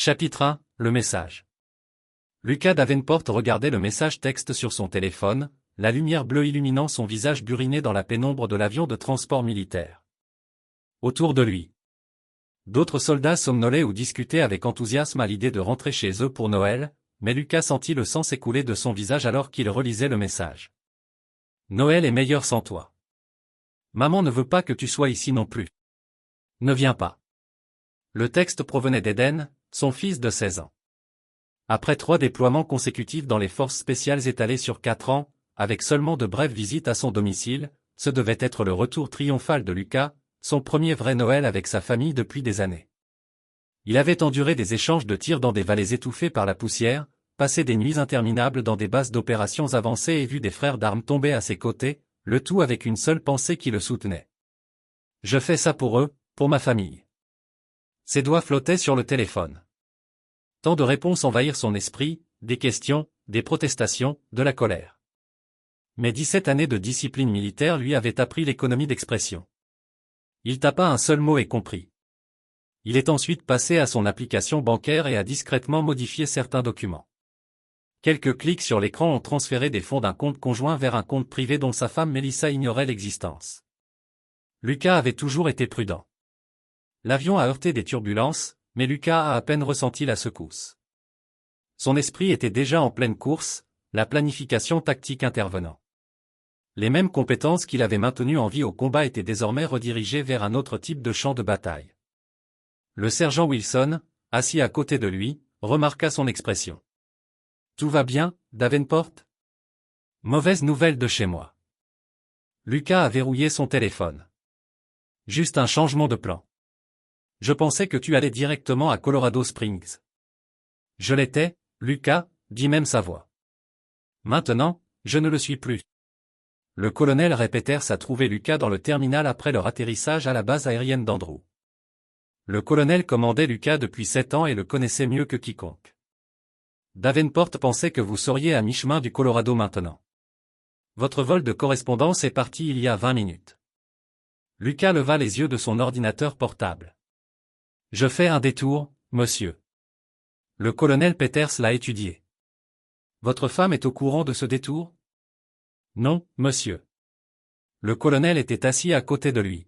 Chapitre 1, le message. Lucas Davenport regardait le message texte sur son téléphone, la lumière bleue illuminant son visage buriné dans la pénombre de l'avion de transport militaire. Autour de lui, d'autres soldats somnolaient ou discutaient avec enthousiasme à l'idée de rentrer chez eux pour Noël, mais Lucas sentit le sang s'écouler de son visage alors qu'il relisait le message. Noël est meilleur sans toi. Maman ne veut pas que tu sois ici non plus. Ne viens pas. Le texte provenait d'Eden, son fils de 16 ans. Après 3 déploiements consécutifs dans les forces spéciales étalés sur 4 ans, avec seulement de brèves visites à son domicile, ce devait être le retour triomphal de Lucas, son premier vrai Noël avec sa famille depuis des années. Il avait enduré des échanges de tirs dans des vallées étouffées par la poussière, passé des nuits interminables dans des bases d'opérations avancées et vu des frères d'armes tomber à ses côtés, le tout avec une seule pensée qui le soutenait. Je fais ça pour eux, pour ma famille. Ses doigts flottaient sur le téléphone. Tant de réponses envahirent son esprit, des questions, des protestations, de la colère. Mais 17 années de discipline militaire lui avaient appris l'économie d'expression. Il tapa un seul mot et comprit. Il est ensuite passé à son application bancaire et a discrètement modifié certains documents. Quelques clics sur l'écran ont transféré des fonds d'un compte conjoint vers un compte privé dont sa femme Melissa ignorait l'existence. Lucas avait toujours été prudent. L'avion a heurté des turbulences, mais Lucas a à peine ressenti la secousse. Son esprit était déjà en pleine course, la planification tactique intervenant. Les mêmes compétences qu'il avait maintenues en vie au combat étaient désormais redirigées vers un autre type de champ de bataille. Le sergent Wilson, assis à côté de lui, remarqua son expression. « Tout va bien, Davenport ? » « Mauvaise nouvelle de chez moi. » Lucas a verrouillé son téléphone. « Juste un changement de plan. Je pensais que tu allais directement à Colorado Springs. » « Je l'étais, Lucas, » dit même sa voix. « Maintenant, je ne le suis plus. » Le colonel Repeters a trouvé Lucas dans le terminal après leur atterrissage à la base aérienne d'Andrew. Le colonel commandait Lucas depuis 7 ans et le connaissait mieux que quiconque. Davenport pensait que vous seriez à mi-chemin du Colorado maintenant. Votre vol de correspondance est parti il y a 20 minutes. Lucas leva les yeux de son ordinateur portable. Je fais un détour, monsieur. Le colonel Peters l'a étudié. Votre femme est au courant de ce détour ? Non, monsieur. Le colonel était assis à côté de lui.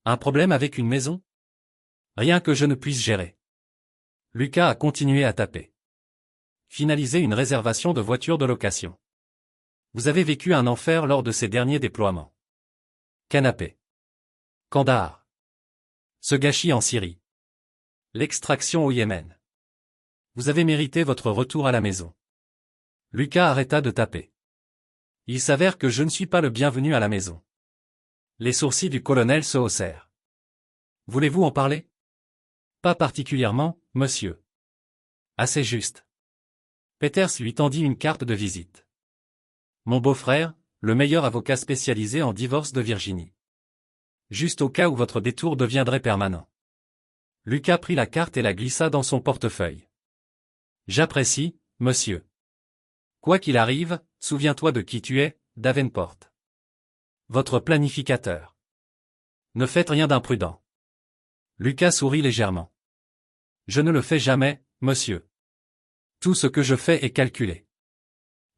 Un problème avec une maison ? Rien que je ne puisse gérer. Lucas a continué à taper. Finaliser une réservation de voiture de location. Vous avez vécu un enfer lors de ces derniers déploiements. Canapé. Kandahar. Ce gâchis en Syrie. L'extraction au Yémen. Vous avez mérité votre retour à la maison. Lucas arrêta de taper. Il s'avère que je ne suis pas le bienvenu à la maison. Les sourcils du colonel se haussèrent. Voulez-vous en parler ? Pas particulièrement, monsieur. Assez juste. Peters lui tendit une carte de visite. Mon beau-frère, le meilleur avocat spécialisé en divorce de Virginie. Juste au cas où votre détour deviendrait permanent. Lucas prit la carte et la glissa dans son portefeuille. J'apprécie, monsieur. Quoi qu'il arrive, souviens-toi de qui tu es, Davenport. Votre planificateur. Ne faites rien d'imprudent. Lucas sourit légèrement. Je ne le fais jamais, monsieur. Tout ce que je fais est calculé.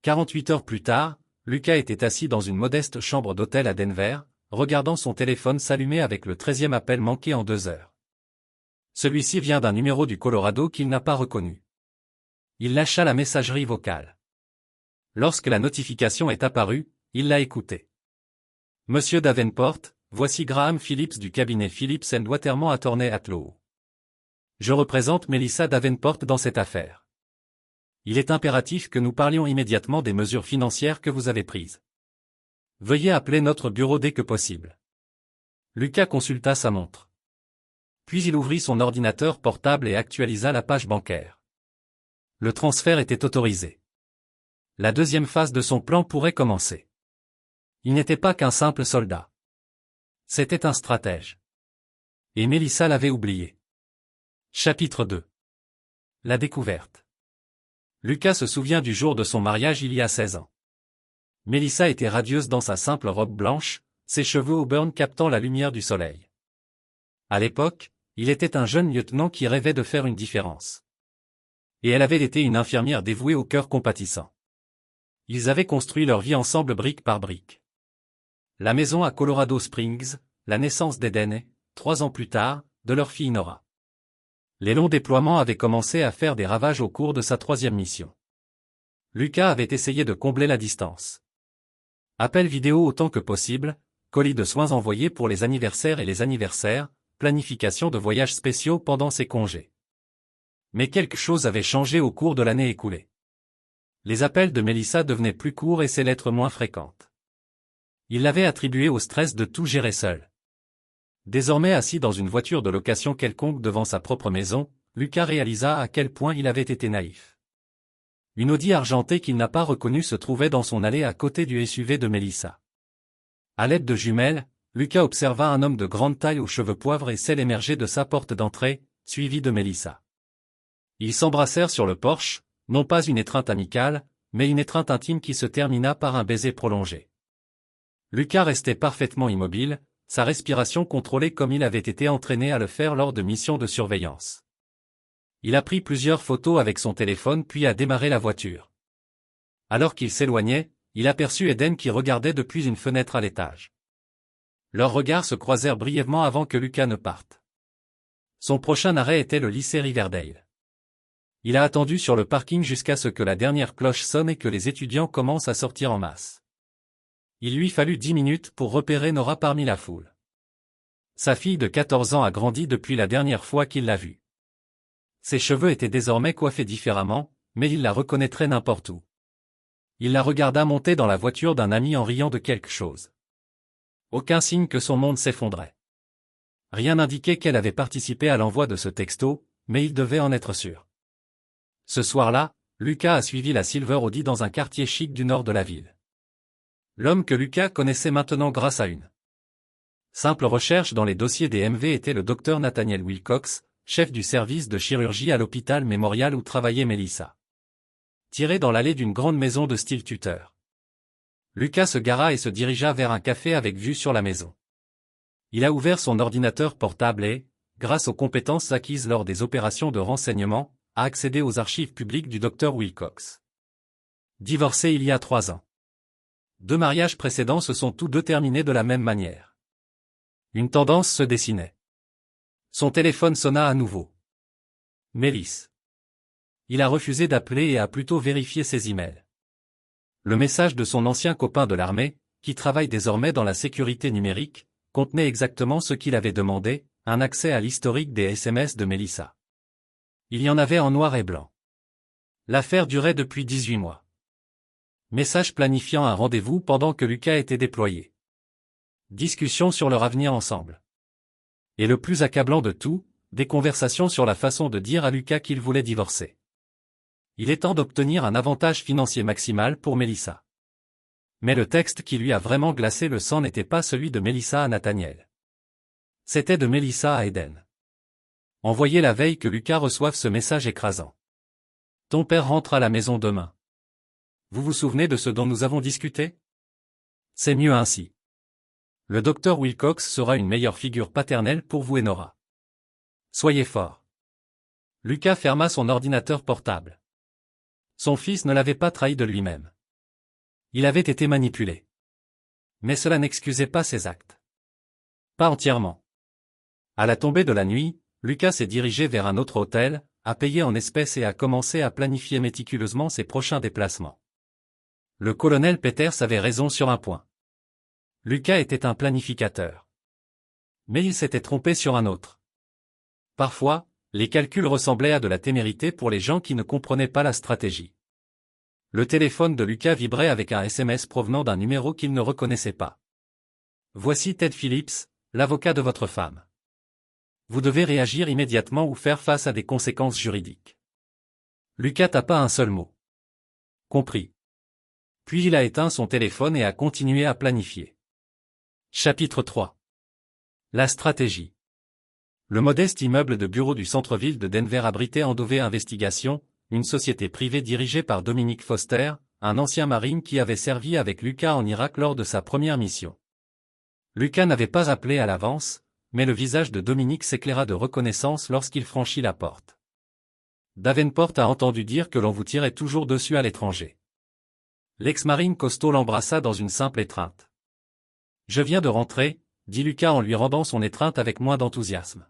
48 heures plus tard, Lucas était assis dans une modeste chambre d'hôtel à Denver, regardant son téléphone s'allumer avec le 13e appel manqué en 2 heures. Celui-ci vient d'un numéro du Colorado qu'il n'a pas reconnu. Il lâcha la messagerie vocale. Lorsque la notification est apparue, il l'a écoutée. Monsieur Davenport, voici Graham Phillips du cabinet Phillips & Waterman Attorney at Law. Je représente Melissa Davenport dans cette affaire. Il est impératif que nous parlions immédiatement des mesures financières que vous avez prises. Veuillez appeler notre bureau dès que possible. Lucas consulta sa montre. Puis il ouvrit son ordinateur portable et actualisa la page bancaire. Le transfert était autorisé. La deuxième phase de son plan pourrait commencer. Il n'était pas qu'un simple soldat. C'était un stratège. Et Melissa l'avait oublié. Chapitre 2. La découverte. Lucas se souvient du jour de son mariage il y a 16 ans. Melissa était radieuse dans sa simple robe blanche, ses cheveux auburn captant la lumière du soleil. À l'époque, Il était un jeune lieutenant qui rêvait de faire une différence. Et elle avait été une infirmière dévouée au cœur compatissant. Ils avaient construit leur vie ensemble brique par brique. La maison à Colorado Springs, la naissance d'Eden et, 3 ans plus tard, de leur fille Nora. Les longs déploiements avaient commencé à faire des ravages au cours de sa 3e mission. Lucas avait essayé de combler la distance. Appels vidéo autant que possible, colis de soins envoyés pour les anniversaires et les anniversaires, planification de voyages spéciaux pendant ses congés. Mais quelque chose avait changé au cours de l'année écoulée. Les appels de Melissa devenaient plus courts et ses lettres moins fréquentes. Il l'avait attribué au stress de tout gérer seul. Désormais assis dans une voiture de location quelconque devant sa propre maison, Lucas réalisa à quel point il avait été naïf. Une Audi argentée qu'il n'a pas reconnue se trouvait dans son allée à côté du SUV de Melissa. À l'aide de jumelles, Lucas observa un homme de grande taille aux cheveux poivre et sel émerger de sa porte d'entrée, suivi de Melissa. Ils s'embrassèrent sur le porche, non pas une étreinte amicale, mais une étreinte intime qui se termina par un baiser prolongé. Lucas restait parfaitement immobile, sa respiration contrôlée comme il avait été entraîné à le faire lors de missions de surveillance. Il a pris plusieurs photos avec son téléphone puis a démarré la voiture. Alors qu'il s'éloignait, il aperçut Eden qui regardait depuis une fenêtre à l'étage. Leurs regards se croisèrent brièvement avant que Lucas ne parte. Son prochain arrêt était le lycée Riverdale. Il a attendu sur le parking jusqu'à ce que la dernière cloche sonne et que les étudiants commencent à sortir en masse. Il lui fallut 10 minutes pour repérer Nora parmi la foule. Sa fille de 14 ans a grandi depuis la dernière fois qu'il l'a vue. Ses cheveux étaient désormais coiffés différemment, mais il la reconnaîtrait n'importe où. Il la regarda monter dans la voiture d'un ami en riant de quelque chose. Aucun signe que son monde s'effondrait. Rien n'indiquait qu'elle avait participé à l'envoi de ce texto, mais il devait en être sûr. Ce soir-là, Lucas a suivi la Silver Audi dans un quartier chic du nord de la ville. L'homme que Lucas connaissait maintenant grâce à une simple recherche dans les dossiers des MV était le docteur Nathaniel Wilcox, chef du service de chirurgie à l'hôpital Memorial où travaillait Melissa. Tiré dans l'allée d'une grande maison de style Tudor. Lucas se gara et se dirigea vers un café avec vue sur la maison. Il a ouvert son ordinateur portable et, grâce aux compétences acquises lors des opérations de renseignement, a accédé aux archives publiques du docteur Wilcox. Divorcé il y a 3 ans. 2 mariages précédents se sont tous deux terminés de la même manière. Une tendance se dessinait. Son téléphone sonna à nouveau. Mélis. Il a refusé d'appeler et a plutôt vérifié ses emails. Le message de son ancien copain de l'armée, qui travaille désormais dans la sécurité numérique, contenait exactement ce qu'il avait demandé, un accès à l'historique des SMS de Melissa. Il y en avait en noir et blanc. L'affaire durait depuis 18 mois. Message planifiant un rendez-vous pendant que Lucas était déployé. Discussion sur leur avenir ensemble. Et le plus accablant de tout, des conversations sur la façon de dire à Lucas qu'il voulait divorcer. Il est temps d'obtenir un avantage financier maximal pour Melissa. Mais le texte qui lui a vraiment glacé le sang n'était pas celui de Melissa à Nathaniel. C'était de Melissa à Eden. Envoyé la veille que Lucas reçoive ce message écrasant. Ton père rentre à la maison demain. Vous vous souvenez de ce dont nous avons discuté? C'est mieux ainsi. Le docteur Wilcox sera une meilleure figure paternelle pour vous et Nora. Soyez forts. Lucas ferma son ordinateur portable. Son fils ne l'avait pas trahi de lui-même. Il avait été manipulé. Mais cela n'excusait pas ses actes. Pas entièrement. À la tombée de la nuit, Lucas s'est dirigé vers un autre hôtel, a payé en espèces et a commencé à planifier méticuleusement ses prochains déplacements. Le colonel Peters avait raison sur un point. Lucas était un planificateur. Mais il s'était trompé sur un autre. Parfois, les calculs ressemblaient à de la témérité pour les gens qui ne comprenaient pas la stratégie. Le téléphone de Lucas vibrait avec un SMS provenant d'un numéro qu'il ne reconnaissait pas. Voici Ted Phillips, l'avocat de votre femme. Vous devez réagir immédiatement ou faire face à des conséquences juridiques. Lucas tapa un seul mot. Compris. Puis il a éteint son téléphone et a continué à planifier. Chapitre 3. La stratégie. Le modeste immeuble de bureau du centre-ville de Denver abritait Andové Investigation, une société privée dirigée par Dominic Foster, un ancien marine qui avait servi avec Lucas en Irak lors de sa première mission. Lucas n'avait pas appelé à l'avance, mais le visage de Dominique s'éclaira de reconnaissance lorsqu'il franchit la porte. Davenport a entendu dire que l'on vous tirait toujours dessus à l'étranger. L'ex-marine costaud l'embrassa dans une simple étreinte. Je viens de rentrer, dit Lucas en lui rendant son étreinte avec moins d'enthousiasme.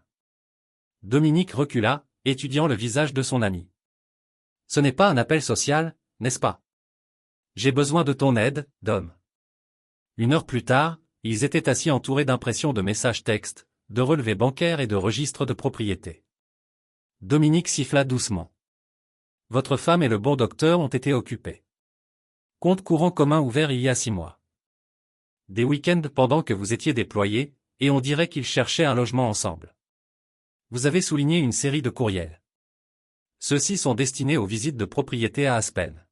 Dominique recula, étudiant le visage de son ami. Ce n'est pas un appel social, n'est-ce pas? J'ai besoin de ton aide, Dom. 1 heure plus tard, ils étaient assis entourés d'impressions de messages textes, de relevés bancaires et de registres de propriété. Dominique siffla doucement. Votre femme et le bon docteur ont été occupés. Compte courant commun ouvert il y a 6 mois. Des week-ends pendant que vous étiez déployés, et on dirait qu'ils cherchaient un logement ensemble. Vous avez souligné une série de courriels. Ceux-ci sont destinés aux visites de propriété à Aspen.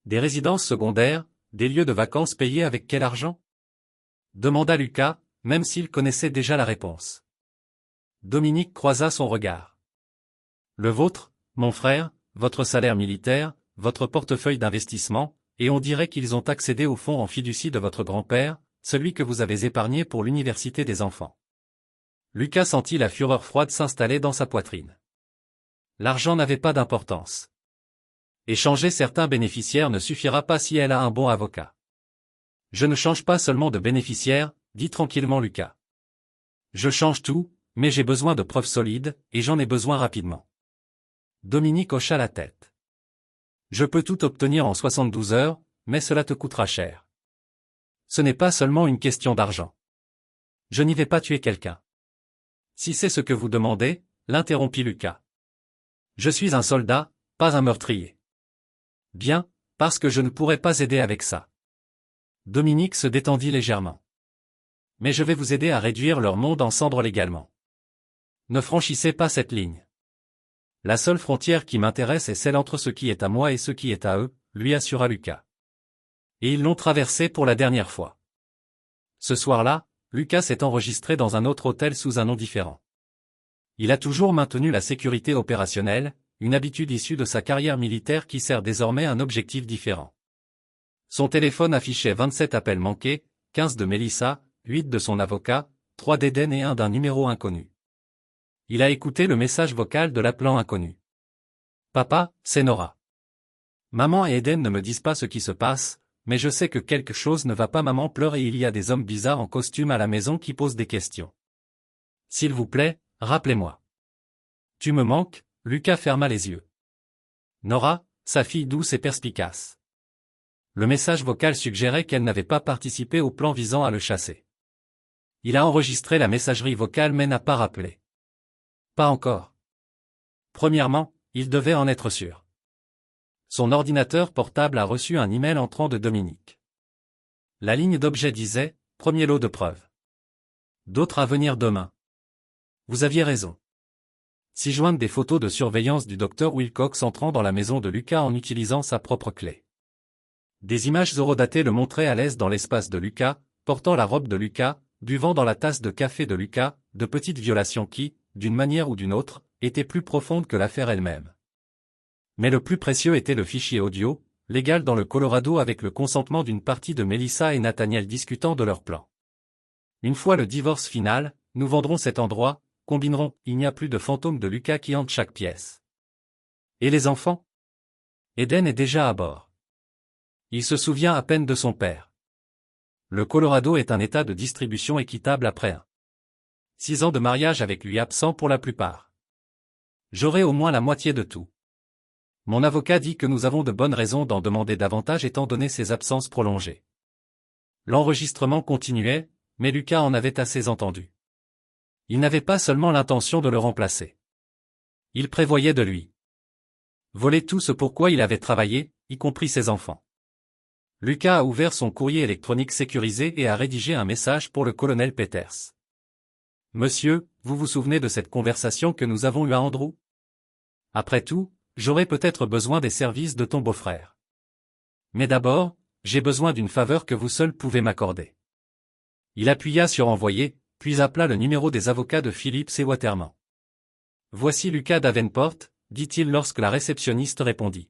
Des résidences secondaires, des lieux de vacances payés avec quel argent? Demanda Lucas, même s'il connaissait déjà la réponse. Dominique croisa son regard. Le vôtre, mon frère, votre salaire militaire, votre portefeuille d'investissement, et on dirait qu'ils ont accédé au fonds en fiducie de votre grand-père, celui que vous avez épargné pour l'université des enfants. Lucas sentit la fureur froide s'installer dans sa poitrine. L'argent n'avait pas d'importance. Échanger certains bénéficiaires ne suffira pas si elle a un bon avocat. Je ne change pas seulement de bénéficiaire, dit tranquillement Lucas. Je change tout, mais j'ai besoin de preuves solides, et j'en ai besoin rapidement. Dominique hocha la tête. Je peux tout obtenir en 72 heures, mais cela te coûtera cher. Ce n'est pas seulement une question d'argent. Je n'y vais pas tuer quelqu'un. Si c'est ce que vous demandez, l'interrompit Lucas. Je suis un soldat, pas un meurtrier. Bien, parce que je ne pourrais pas aider avec ça. Dominique se détendit légèrement. Mais je vais vous aider à réduire leur monde en cendres légalement. Ne franchissez pas cette ligne. La seule frontière qui m'intéresse est celle entre ce qui est à moi et ce qui est à eux, lui assura Lucas. Et ils l'ont traversée pour la dernière fois. Ce soir-là, Lucas s'est enregistré dans un autre hôtel sous un nom différent. Il a toujours maintenu la sécurité opérationnelle, une habitude issue de sa carrière militaire qui sert désormais un objectif différent. Son téléphone affichait 27 appels manqués, 15 de Mélissa, 8 de son avocat, 3 d'Eden et 1 d'un numéro inconnu. Il a écouté le message vocal de l'appelant inconnu. Papa, c'est Nora. Maman et Eden ne me disent pas ce qui se passe, mais je sais que quelque chose ne va pas. Maman pleure et il y a des hommes bizarres en costume à la maison qui posent des questions. S'il vous plaît, rappelez-moi. Tu me manques, Lucas ferma les yeux. Nora, sa fille douce et perspicace. Le message vocal suggérait qu'elle n'avait pas participé au plan visant à le chasser. Il a enregistré la messagerie vocale mais n'a pas rappelé. Pas encore. Premièrement, il devait en être sûr. Son ordinateur portable a reçu un email entrant de Dominique. La ligne d'objet disait « Premier lot de preuves. D'autres à venir demain. » Vous aviez raison. S'y joindre des photos de surveillance du docteur Wilcox entrant dans la maison de Lucas en utilisant sa propre clé. Des images horodatées le montraient à l'aise dans l'espace de Lucas, portant la robe de Lucas, buvant dans la tasse de café de Lucas, de petites violations qui, d'une manière ou d'une autre, étaient plus profondes que l'affaire elle-même. Mais le plus précieux était le fichier audio, légal dans le Colorado avec le consentement d'une partie de Mélissa et Nathaniel discutant de leur plan. Une fois le divorce final, nous vendrons cet endroit, combinerons, il n'y a plus de fantôme de Lucas qui hante chaque pièce. Et les enfants? Eden est déjà à bord. Il se souvient à peine de son père. Le Colorado est un état de distribution équitable après 6 ans de mariage avec lui absent pour la plupart. J'aurai au moins la moitié de tout. Mon avocat dit que nous avons de bonnes raisons d'en demander davantage étant donné ses absences prolongées. L'enregistrement continuait, mais Lucas en avait assez entendu. Il n'avait pas seulement l'intention de le remplacer. Il prévoyait de lui voler tout ce pourquoi il avait travaillé, y compris ses enfants. Lucas a ouvert son courrier électronique sécurisé et a rédigé un message pour le colonel Peters. Monsieur, vous vous souvenez de cette conversation que nous avons eue à Andrew? Après tout, j'aurai peut-être besoin des services de ton beau-frère. Mais d'abord, j'ai besoin d'une faveur que vous seul pouvez m'accorder. Il appuya sur envoyer, puis appela le numéro des avocats de Phillips et Waterman. Voici Lucas Davenport, dit-il lorsque la réceptionniste répondit.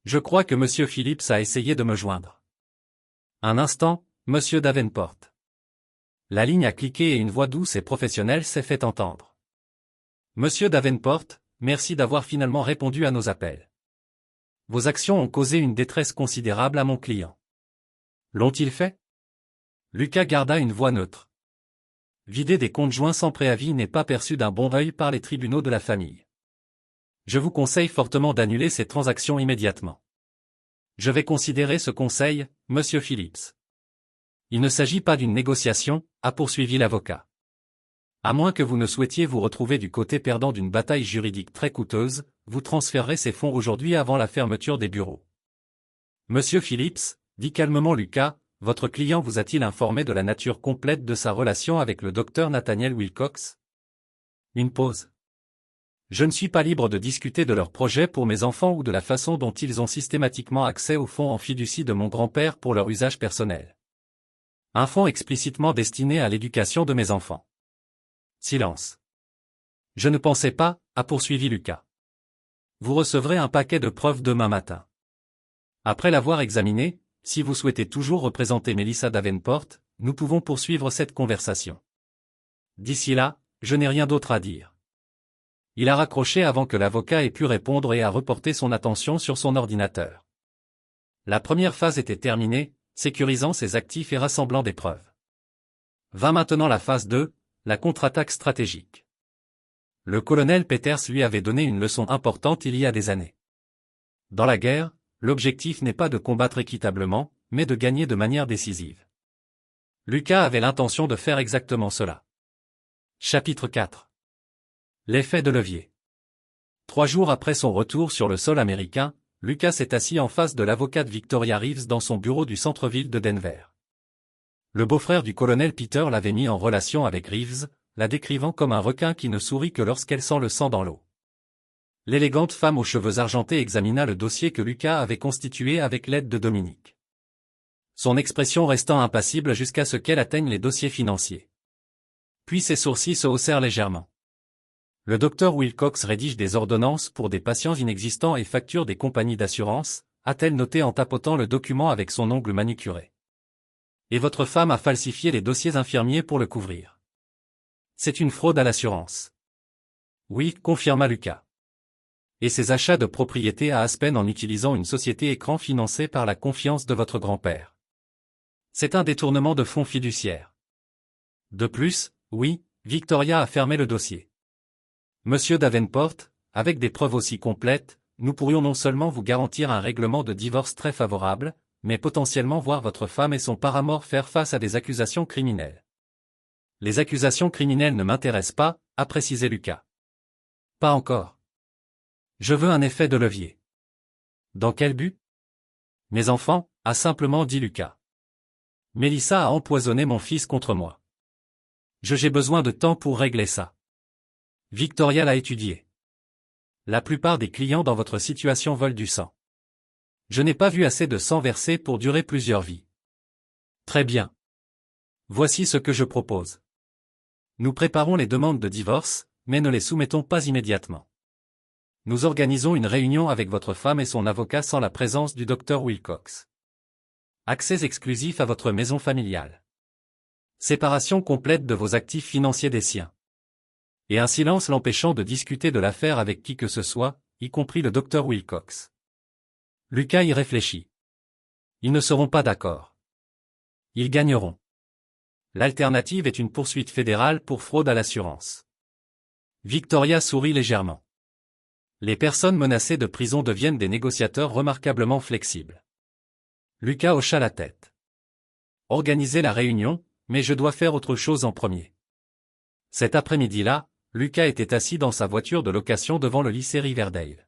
Je crois que monsieur Phillips a essayé de me joindre. Un instant, monsieur Davenport. La ligne a cliqué et une voix douce et professionnelle s'est fait entendre. Monsieur Davenport, merci d'avoir finalement répondu à nos appels. Vos actions ont causé une détresse considérable à mon client. L'ont-ils fait? Lucas garda une voix neutre. Vider des comptes joints sans préavis n'est pas perçu d'un bon œil par les tribunaux de la famille. Je vous conseille fortement d'annuler ces transactions immédiatement. Je vais considérer ce conseil, monsieur Phillips. Il ne s'agit pas d'une négociation, a poursuivi l'avocat. À moins que vous ne souhaitiez vous retrouver du côté perdant d'une bataille juridique très coûteuse, vous transférerez ces fonds aujourd'hui avant la fermeture des bureaux. Monsieur Phillips, dit calmement Lucas, votre client vous a-t-il informé de la nature complète de sa relation avec le docteur Nathaniel Wilcox? Une pause. Je ne suis pas libre de discuter de leurs projets pour mes enfants ou de la façon dont ils ont systématiquement accès aux fonds en fiducie de mon grand-père pour leur usage personnel. Un fonds explicitement destiné à l'éducation de mes enfants. Silence. Je ne pensais pas, a poursuivi Lucas. Vous recevrez un paquet de preuves demain matin. Après l'avoir examiné, si vous souhaitez toujours représenter Melissa Davenport, nous pouvons poursuivre cette conversation. D'ici là, je n'ai rien d'autre à dire. Il a raccroché avant que l'avocat ait pu répondre et a reporté son attention sur son ordinateur. La première phase était terminée, sécurisant ses actifs et rassemblant des preuves. Va maintenant la phase 2, la contre-attaque stratégique. Le colonel Peters lui avait donné une leçon importante il y a des années. Dans la guerre, l'objectif n'est pas de combattre équitablement, mais de gagner de manière décisive. Lucas avait l'intention de faire exactement cela. Chapitre 4. L'effet de levier. 3 jours après son retour sur le sol américain, Lucas s'est assis en face de l'avocate Victoria Reeves dans son bureau du centre-ville de Denver. Le beau-frère du colonel Peter l'avait mis en relation avec Reeves, la décrivant comme un requin qui ne sourit que lorsqu'elle sent le sang dans l'eau. L'élégante femme aux cheveux argentés examina le dossier que Lucas avait constitué avec l'aide de Dominique. Son expression restant impassible jusqu'à ce qu'elle atteigne les dossiers financiers. Puis ses sourcils se haussèrent légèrement. Le docteur Wilcox rédige des ordonnances pour des patients inexistants et facture des compagnies d'assurance, a-t-elle noté en tapotant le document avec son ongle manucuré. Et votre femme a falsifié les dossiers infirmiers pour le couvrir. C'est une fraude à l'assurance. Oui, confirma Lucas. Et ses achats de propriété à Aspen en utilisant une société écran financée par la confiance de votre grand-père. C'est un détournement de fonds fiduciaires. De plus, oui, Victoria a fermé le dossier. Monsieur Davenport, avec des preuves aussi complètes, nous pourrions non seulement vous garantir un règlement de divorce très favorable, mais potentiellement voir votre femme et son paramour faire face à des accusations criminelles. Les accusations criminelles ne m'intéressent pas, a précisé Lucas. Pas encore. Je veux un effet de levier. Dans quel but? Mes enfants, a simplement dit Lucas. Melissa a empoisonné mon fils contre moi. J'ai besoin de temps pour régler ça. Victoria l'a étudié. La plupart des clients dans votre situation veulent du sang. Je n'ai pas vu assez de sang versé pour durer plusieurs vies. Très bien. Voici ce que je propose. Nous préparons les demandes de divorce, mais ne les soumettons pas immédiatement. Nous organisons une réunion avec votre femme et son avocat sans la présence du docteur Wilcox. Accès exclusif à votre maison familiale. Séparation complète de vos actifs financiers des siens. Et un silence l'empêchant de discuter de l'affaire avec qui que ce soit, y compris le docteur Wilcox. Lucas y réfléchit. Ils ne seront pas d'accord. Ils gagneront. L'alternative est une poursuite fédérale pour fraude à l'assurance. Victoria sourit légèrement. Les personnes menacées de prison deviennent des négociateurs remarquablement flexibles. Lucas hocha la tête. Organisez la réunion, mais je dois faire autre chose en premier. Cet après-midi-là, Lucas était assis dans sa voiture de location devant le lycée Riverdale.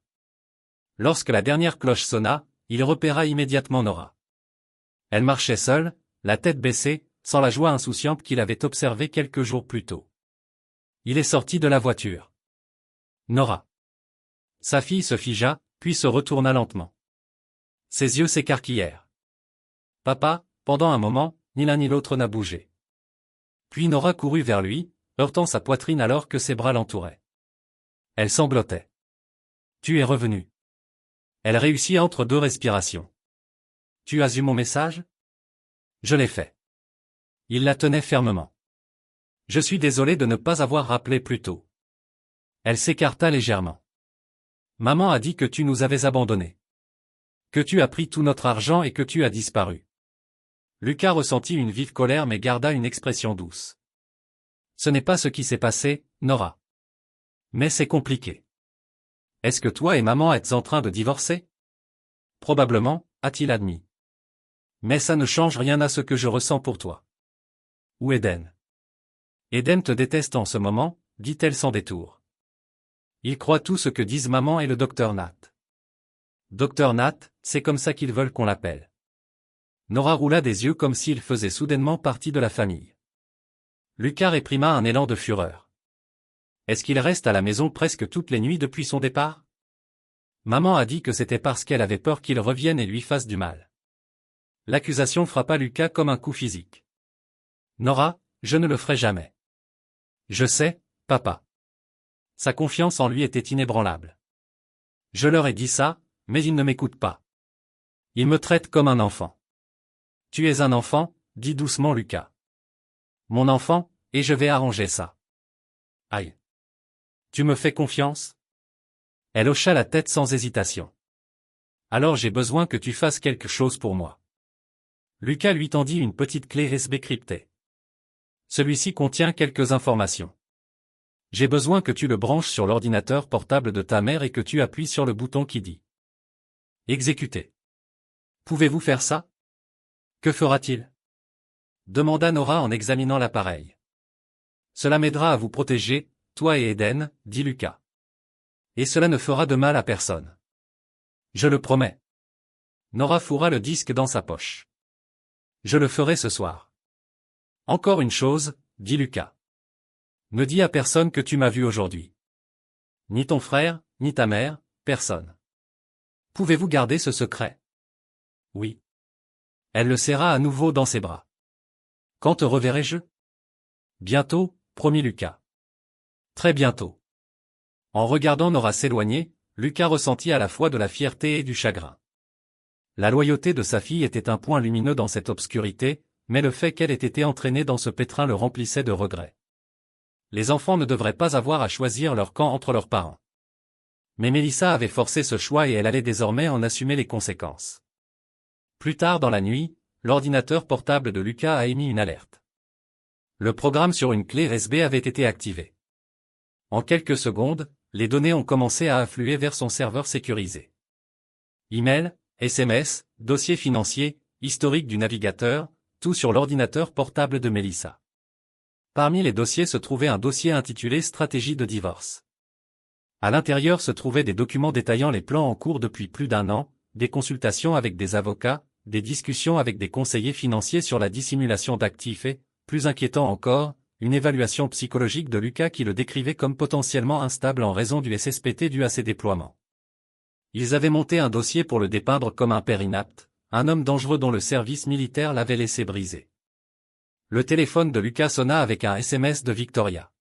Lorsque la dernière cloche sonna, il repéra immédiatement Nora. Elle marchait seule, la tête baissée, sans la joie insouciante qu'il avait observée quelques jours plus tôt. Il est sorti de la voiture. Nora. Sa fille se figea, puis se retourna lentement. Ses yeux s'écarquillèrent. Papa, pendant un moment, ni l'un ni l'autre n'a bougé. Puis Nora courut vers lui, heurtant sa poitrine alors que ses bras l'entouraient. Elle sanglotait. Tu es revenu. Elle réussit entre 2 respirations. Tu as eu mon message? Je l'ai fait. Il la tenait fermement. Je suis désolé de ne pas avoir rappelé plus tôt. Elle s'écarta légèrement. Maman a dit que tu nous avais abandonnés. Que tu as pris tout notre argent et que tu as disparu. Lucas ressentit une vive colère mais garda une expression douce. Ce n'est pas ce qui s'est passé, Nora. Mais c'est compliqué. Est-ce que toi et maman êtes en train de divorcer? Probablement, a-t-il admis. Mais ça ne change rien à ce que je ressens pour toi. Où Eden? Eden te déteste en ce moment, dit-elle sans détour. Il croit tout ce que disent maman et le docteur Nat. Docteur Nat, c'est comme ça qu'ils veulent qu'on l'appelle. Nora roula des yeux comme s'il faisait soudainement partie de la famille. Lucas réprima un élan de fureur. Est-ce qu'il reste à la maison presque toutes les nuits depuis son départ? Maman a dit que c'était parce qu'elle avait peur qu'il revienne et lui fasse du mal. L'accusation frappa Lucas comme un coup physique. Nora, je ne le ferai jamais. Je sais, papa. Sa confiance en lui était inébranlable. Je leur ai dit ça, mais ils ne m'écoutent pas. Ils me traitent comme un enfant. Tu es un enfant, dit doucement Lucas. Mon enfant, et je vais arranger ça. Aïe. Tu me fais confiance? Elle hocha la tête sans hésitation. Alors j'ai besoin que tu fasses quelque chose pour moi. Lucas lui tendit une petite clé USB cryptée. Celui-ci contient quelques informations. J'ai besoin que tu le branches sur l'ordinateur portable de ta mère et que tu appuies sur le bouton qui dit « Exécuter ». Pouvez-vous faire ça? Que fera-t-il? Demanda Nora en examinant l'appareil. Cela m'aidera à vous protéger, toi et Eden, dit Lucas. Et cela ne fera de mal à personne. Je le promets. Nora fourra le disque dans sa poche. Je le ferai ce soir. Encore une chose, dit Lucas. Ne dis à personne que tu m'as vu aujourd'hui. Ni ton frère, ni ta mère, personne. Pouvez-vous garder ce secret? Oui. Elle le serra à nouveau dans ses bras. Quand te reverrai-je? Bientôt, promit Lucas. Très bientôt. En regardant Nora s'éloigner, Lucas ressentit à la fois de la fierté et du chagrin. La loyauté de sa fille était un point lumineux dans cette obscurité, mais le fait qu'elle ait été entraînée dans ce pétrin le remplissait de regrets. Les enfants ne devraient pas avoir à choisir leur camp entre leurs parents. Mais Mélissa avait forcé ce choix et elle allait désormais en assumer les conséquences. Plus tard dans la nuit, l'ordinateur portable de Lucas a émis une alerte. Le programme sur une clé USB avait été activé. En quelques secondes, les données ont commencé à affluer vers son serveur sécurisé. Email, SMS, dossier financier, historique du navigateur, tout sur l'ordinateur portable de Mélissa. Parmi les dossiers se trouvait un dossier intitulé Stratégie de divorce. À l'intérieur se trouvaient des documents détaillant les plans en cours depuis plus d'un an, des consultations avec des avocats, des discussions avec des conseillers financiers sur la dissimulation d'actifs et, plus inquiétant encore, une évaluation psychologique de Lucas qui le décrivait comme potentiellement instable en raison du SSPT dû à ses déploiements. Ils avaient monté un dossier pour le dépeindre comme un père inapte, un homme dangereux dont le service militaire l'avait laissé briser. Le téléphone de Lucas sonna avec un SMS de Victoria.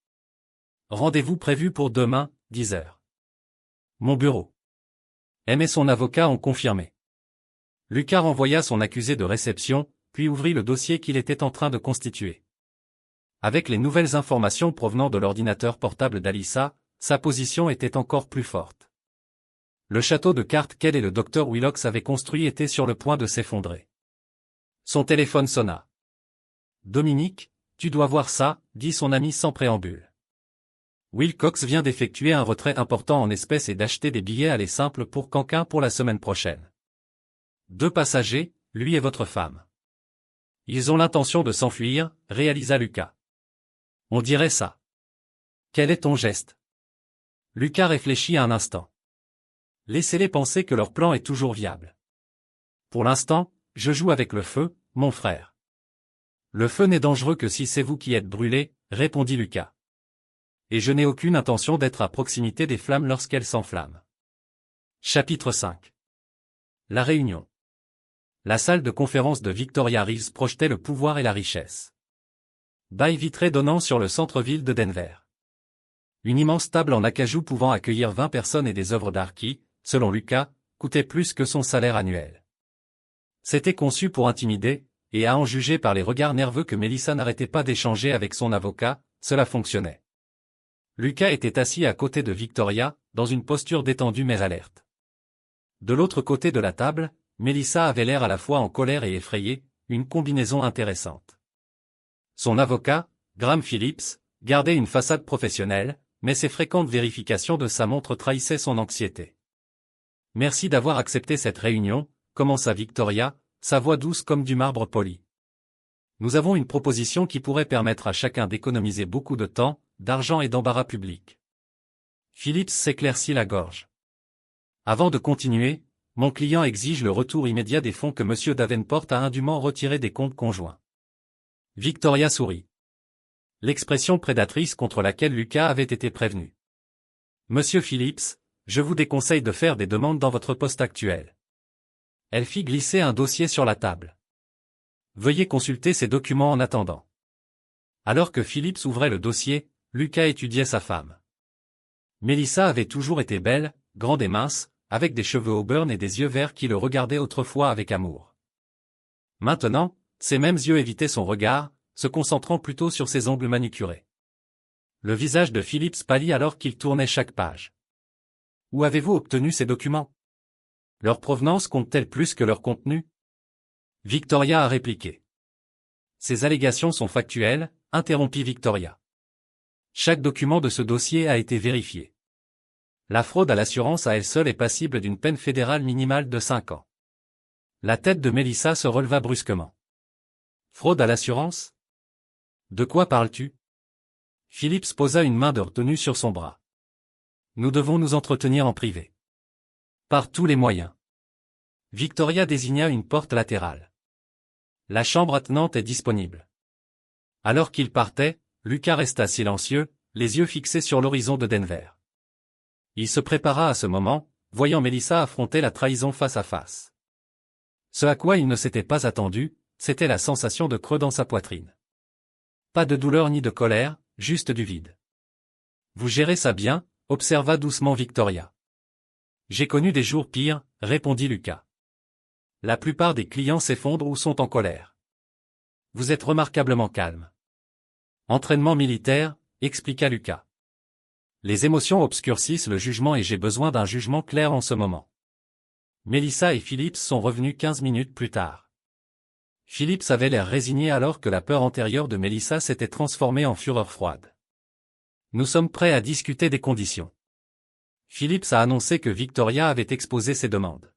Rendez-vous prévu pour demain, 10 heures. Mon bureau. M et son avocat ont confirmé. Lucas renvoya son accusé de réception, puis ouvrit le dossier qu'il était en train de constituer. Avec les nouvelles informations provenant de l'ordinateur portable d'Alyssa, sa position était encore plus forte. Le château de cartes qu'elle et le docteur Willox avaient construit était sur le point de s'effondrer. Son téléphone sonna. Dominique, tu dois voir ça, dit son ami sans préambule. Wilcox vient d'effectuer un retrait important en espèces et d'acheter des billets aller simples pour Cancun pour la semaine prochaine. 2 passagers, lui et votre femme. Ils ont l'intention de s'enfuir, réalisa Lucas. On dirait ça. Quel est ton geste? Lucas réfléchit un instant. Laissez-les penser que leur plan est toujours viable. Pour l'instant, je joue avec le feu, mon frère. Le feu n'est dangereux que si c'est vous qui êtes brûlé, répondit Lucas. Et je n'ai aucune intention d'être à proximité des flammes lorsqu'elles s'enflamment. Chapitre 5. La réunion. La salle de conférence de Victoria Reeves projetait le pouvoir et la richesse. Bail vitré donnant sur le centre-ville de Denver. Une immense table en acajou pouvant accueillir 20 personnes et des œuvres d'art qui, selon Lucas, coûtait plus que son salaire annuel. C'était conçu pour intimider, et à en juger par les regards nerveux que Mélissa n'arrêtait pas d'échanger avec son avocat, cela fonctionnait. Lucas était assis à côté de Victoria, dans une posture détendue mais alerte. De l'autre côté de la table, Melissa avait l'air à la fois en colère et effrayée, une combinaison intéressante. Son avocat, Graham Phillips, gardait une façade professionnelle, mais ses fréquentes vérifications de sa montre trahissaient son anxiété. « Merci d'avoir accepté cette réunion », commença Victoria, sa voix douce comme du marbre poli. « Nous avons une proposition qui pourrait permettre à chacun d'économiser beaucoup de temps, d'argent et d'embarras public. » Phillips s'éclaircit la gorge. « Avant de continuer, mon client exige le retour immédiat des fonds que M. Davenport a indûment retirés des comptes conjoints. » Victoria sourit. L'expression prédatrice contre laquelle Lucas avait été prévenu. « Monsieur Phillips, je vous déconseille de faire des demandes dans votre poste actuel. » Elle fit glisser un dossier sur la table. « Veuillez consulter ces documents en attendant. » Alors que Phillips ouvrait le dossier, Lucas étudiait sa femme. Melissa avait toujours été belle, grande et mince, avec des cheveux auburn et des yeux verts qui le regardaient autrefois avec amour. Maintenant, ces mêmes yeux évitaient son regard, se concentrant plutôt sur ses ongles manucurés. Le visage de Phillips pâlit alors qu'il tournait chaque page. « Où avez-vous obtenu ces documents? Leur provenance compte-t-elle plus que leur contenu? » Victoria a répliqué. « Ces allégations sont factuelles, » interrompit Victoria. « Chaque document de ce dossier a été vérifié. La fraude à l'assurance à elle seule est passible d'une peine fédérale minimale de 5 ans. » La tête de Melissa se releva brusquement. « Fraude à l'assurance? De quoi parles-tu? » Phillips posa une main de retenue sur son bras. « Nous devons nous entretenir en privé. » Par tous les moyens. Victoria désigna une porte latérale. « La chambre attenante est disponible. » Alors qu'il partait, Lucas resta silencieux, les yeux fixés sur l'horizon de Denver. Il se prépara à ce moment, voyant Melissa affronter la trahison face à face. Ce à quoi il ne s'était pas attendu, c'était la sensation de creux dans sa poitrine. Pas de douleur ni de colère, juste du vide. « Vous gérez ça bien », observa doucement Victoria. « J'ai connu des jours pires », répondit Lucas. « La plupart des clients s'effondrent ou sont en colère. Vous êtes remarquablement calme. » Entraînement militaire, expliqua Lucas. Les émotions obscurcissent le jugement et j'ai besoin d'un jugement clair en ce moment. Melissa et Phillips sont revenus 15 minutes plus tard. Phillips avait l'air résigné alors que la peur antérieure de Melissa s'était transformée en fureur froide. Nous sommes prêts à discuter des conditions. Phillips a annoncé que Victoria avait exposé ses demandes.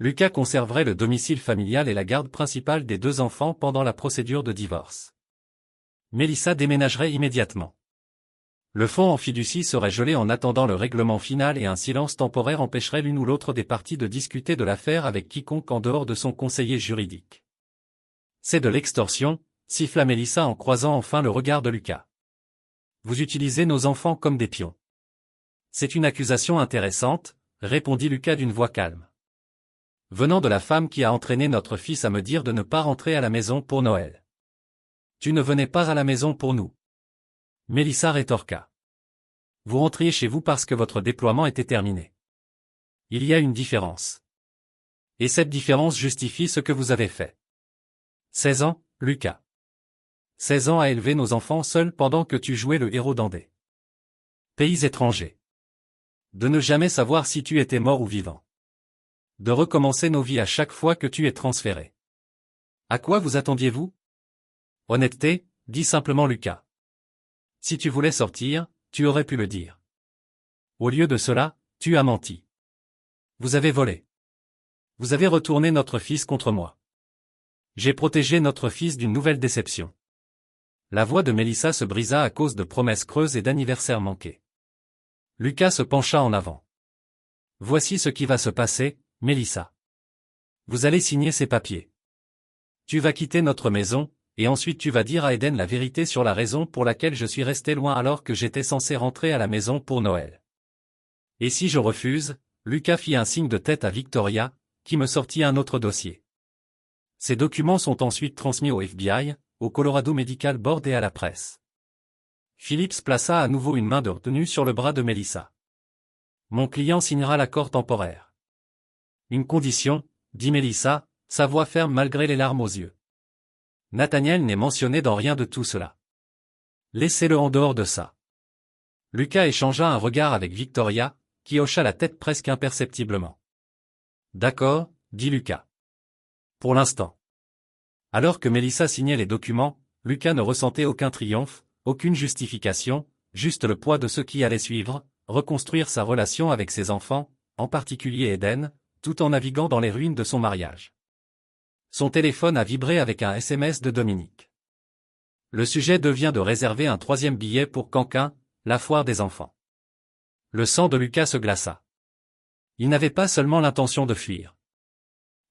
Lucas conserverait le domicile familial et la garde principale des 2 enfants pendant la procédure de divorce. Melissa déménagerait immédiatement. Le fonds en fiducie serait gelé en attendant le règlement final et un silence temporaire empêcherait l'une ou l'autre des parties de discuter de l'affaire avec quiconque en dehors de son conseiller juridique. C'est de l'extorsion, siffla Melissa en croisant enfin le regard de Lucas. Vous utilisez nos enfants comme des pions. C'est une accusation intéressante, répondit Lucas d'une voix calme. Venant de la femme qui a entraîné notre fils à me dire de ne pas rentrer à la maison pour Noël. Tu ne venais pas à la maison pour nous. Melissa rétorqua. Vous rentriez chez vous parce que votre déploiement était terminé. Il y a une différence. Et cette différence justifie ce que vous avez fait. 16 ans, Lucas. 16 ans à élever nos enfants seuls pendant que tu jouais le héros dans des pays étrangers. De ne jamais savoir si tu étais mort ou vivant. De recommencer nos vies à chaque fois que tu es transféré. À quoi vous attendiez-vous? Honnêteté, dit simplement Lucas. Si tu voulais sortir, tu aurais pu le dire. Au lieu de cela, tu as menti. Vous avez volé. Vous avez retourné notre fils contre moi. J'ai protégé notre fils d'une nouvelle déception. La voix de Melissa se brisa à cause de promesses creuses et d'anniversaires manqués. Lucas se pencha en avant. Voici ce qui va se passer, Melissa. Vous allez signer ces papiers. Tu vas quitter notre maison, et ensuite tu vas dire à Eden la vérité sur la raison pour laquelle je suis resté loin alors que j'étais censé rentrer à la maison pour Noël. Et si je refuse, Lucas fit un signe de tête à Victoria, qui me sortit un autre dossier. Ces documents sont ensuite transmis au FBI, au Colorado Medical Board et à la presse. Phillips plaça à nouveau une main de retenue sur le bras de Melissa. Mon client signera l'accord temporaire. Une condition, dit Melissa, sa voix ferme malgré les larmes aux yeux. Nathaniel n'est mentionné dans rien de tout cela. Laissez-le en dehors de ça. Lucas échangea un regard avec Victoria, qui hocha la tête presque imperceptiblement. D'accord, dit Lucas. Pour l'instant. Alors que Melissa signait les documents, Lucas ne ressentait aucun triomphe, aucune justification, juste le poids de ce qui allait suivre, reconstruire sa relation avec ses enfants, en particulier Eden, tout en naviguant dans les ruines de son mariage. Son téléphone a vibré avec un SMS de Dominique. Le sujet devient de réserver un 3e billet pour Canquin, la foire des enfants. Le sang de Lucas se glaça. Ils n'avaient pas seulement l'intention de fuir.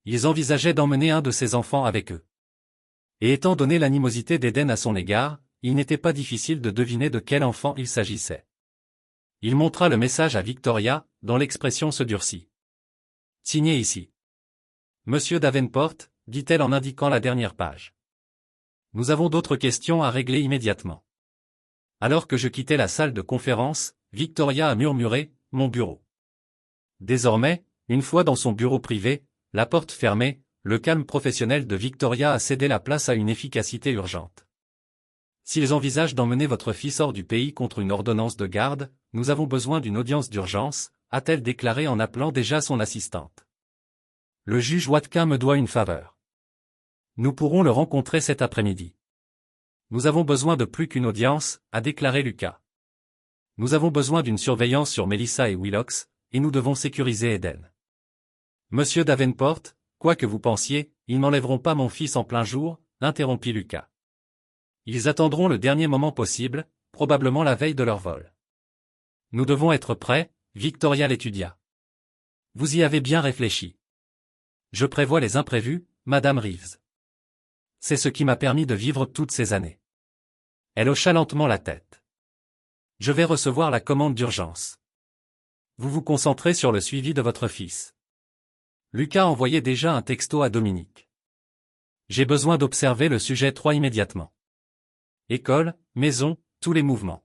Ils envisageaient d'emmener un de ses enfants avec eux. Et étant donné l'animosité d'Eden à son égard, il n'était pas difficile de deviner de quel enfant il s'agissait. Il montra le message à Victoria, dont l'expression se durcit. « Signé ici. »« Monsieur Davenport, » dit-elle en indiquant la dernière page. « Nous avons d'autres questions à régler immédiatement. » Alors que je quittais la salle de conférence, Victoria a murmuré « Mon bureau ». Désormais, une fois dans son bureau privé, la porte fermée, le calme professionnel de Victoria a cédé la place à une efficacité urgente. S'ils envisagent d'emmener votre fils hors du pays contre une ordonnance de garde, nous avons besoin d'une audience d'urgence, a-t-elle déclaré en appelant déjà son assistante. Le juge Watkin me doit une faveur. Nous pourrons le rencontrer cet après-midi. Nous avons besoin de plus qu'une audience, a déclaré Lucas. Nous avons besoin d'une surveillance sur Melissa et Willox, et nous devons sécuriser Eden. Monsieur Davenport, quoi que vous pensiez, ils n'enlèveront pas mon fils en plein jour, interrompit Lucas. Ils attendront le dernier moment possible, probablement la veille de leur vol. Nous devons être prêts, Victoria l'étudia. Vous y avez bien réfléchi. Je prévois les imprévus, Madame Reeves. C'est ce qui m'a permis de vivre toutes ces années. Elle hocha lentement la tête. Je vais recevoir la commande d'urgence. Vous vous concentrez sur le suivi de votre fils. Lucas envoyait déjà un texto à Dominique. J'ai besoin d'observer le sujet 3 immédiatement. École, maison, tous les mouvements.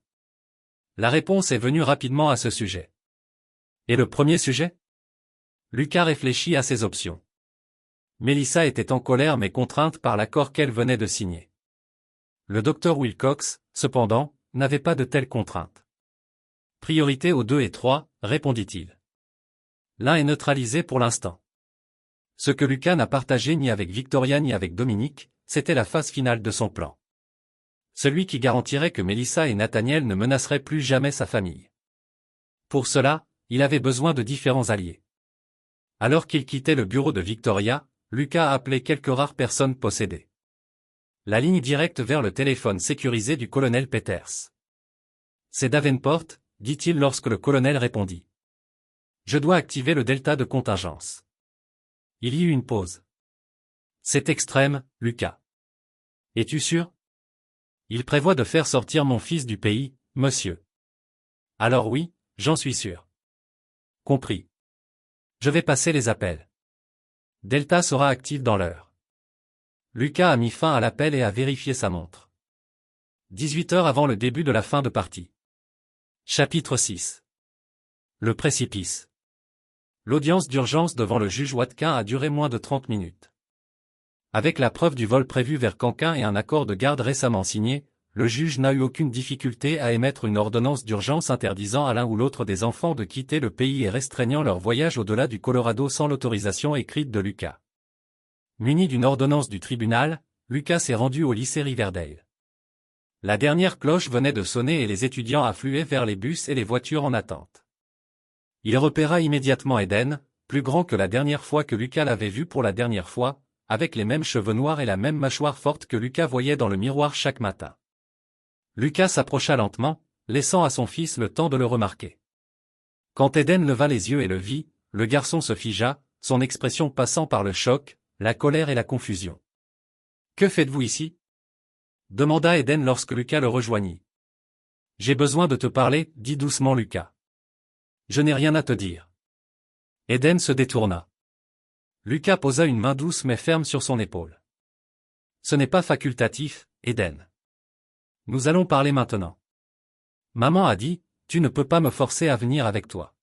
La réponse est venue rapidement à ce sujet. Et le premier sujet? Lucas réfléchit à ses options. Melissa était en colère mais contrainte par l'accord qu'elle venait de signer. Le docteur Wilcox, cependant, n'avait pas de telles contraintes. Priorité aux 2 et 3, répondit-il. L'un est neutralisé pour l'instant. Ce que Lucas n'a partagé ni avec Victoria ni avec Dominique, c'était la phase finale de son plan. Celui qui garantirait que Melissa et Nathaniel ne menaceraient plus jamais sa famille. Pour cela, il avait besoin de différents alliés. Alors qu'il quittait le bureau de Victoria, Lucas a appelé quelques rares personnes possédées. La ligne directe vers le téléphone sécurisé du colonel Peters. C'est Davenport, dit-il lorsque le colonel répondit. Je dois activer le delta de contingence. Il y eut une pause. C'est extrême, Lucas. Es-tu sûr? Il prévoit de faire sortir mon fils du pays, monsieur. Alors oui, j'en suis sûr. Compris. Je vais passer les appels. Delta sera actif dans l'heure. Lucas a mis fin à l'appel et a vérifié sa montre. 18 heures avant le début de la fin de partie. Chapitre 6. Le précipice. L'audience d'urgence devant le juge Watkin a duré moins de 30 minutes. Avec la preuve du vol prévu vers Canquin et un accord de garde récemment signé, le juge n'a eu aucune difficulté à émettre une ordonnance d'urgence interdisant à l'un ou l'autre des enfants de quitter le pays et restreignant leur voyage au-delà du Colorado sans l'autorisation écrite de Lucas. Muni d'une ordonnance du tribunal, Lucas s'est rendu au lycée Riverdale. La dernière cloche venait de sonner et les étudiants affluaient vers les bus et les voitures en attente. Il repéra immédiatement Eden, plus grand que la dernière fois que Lucas l'avait vu pour la dernière fois, avec les mêmes cheveux noirs et la même mâchoire forte que Lucas voyait dans le miroir chaque matin. Lucas s'approcha lentement, laissant à son fils le temps de le remarquer. Quand Eden leva les yeux et le vit, le garçon se figea, son expression passant par le choc, la colère et la confusion. « Que faites-vous ici » demanda Eden lorsque Lucas le rejoignit. « J'ai besoin de te parler, dit doucement Lucas. Je n'ai rien à te dire. » Eden se détourna. Lucas posa une main douce mais ferme sur son épaule. « Ce n'est pas facultatif, Eden. Nous allons parler maintenant. Maman a dit, tu ne peux pas me forcer à venir avec toi.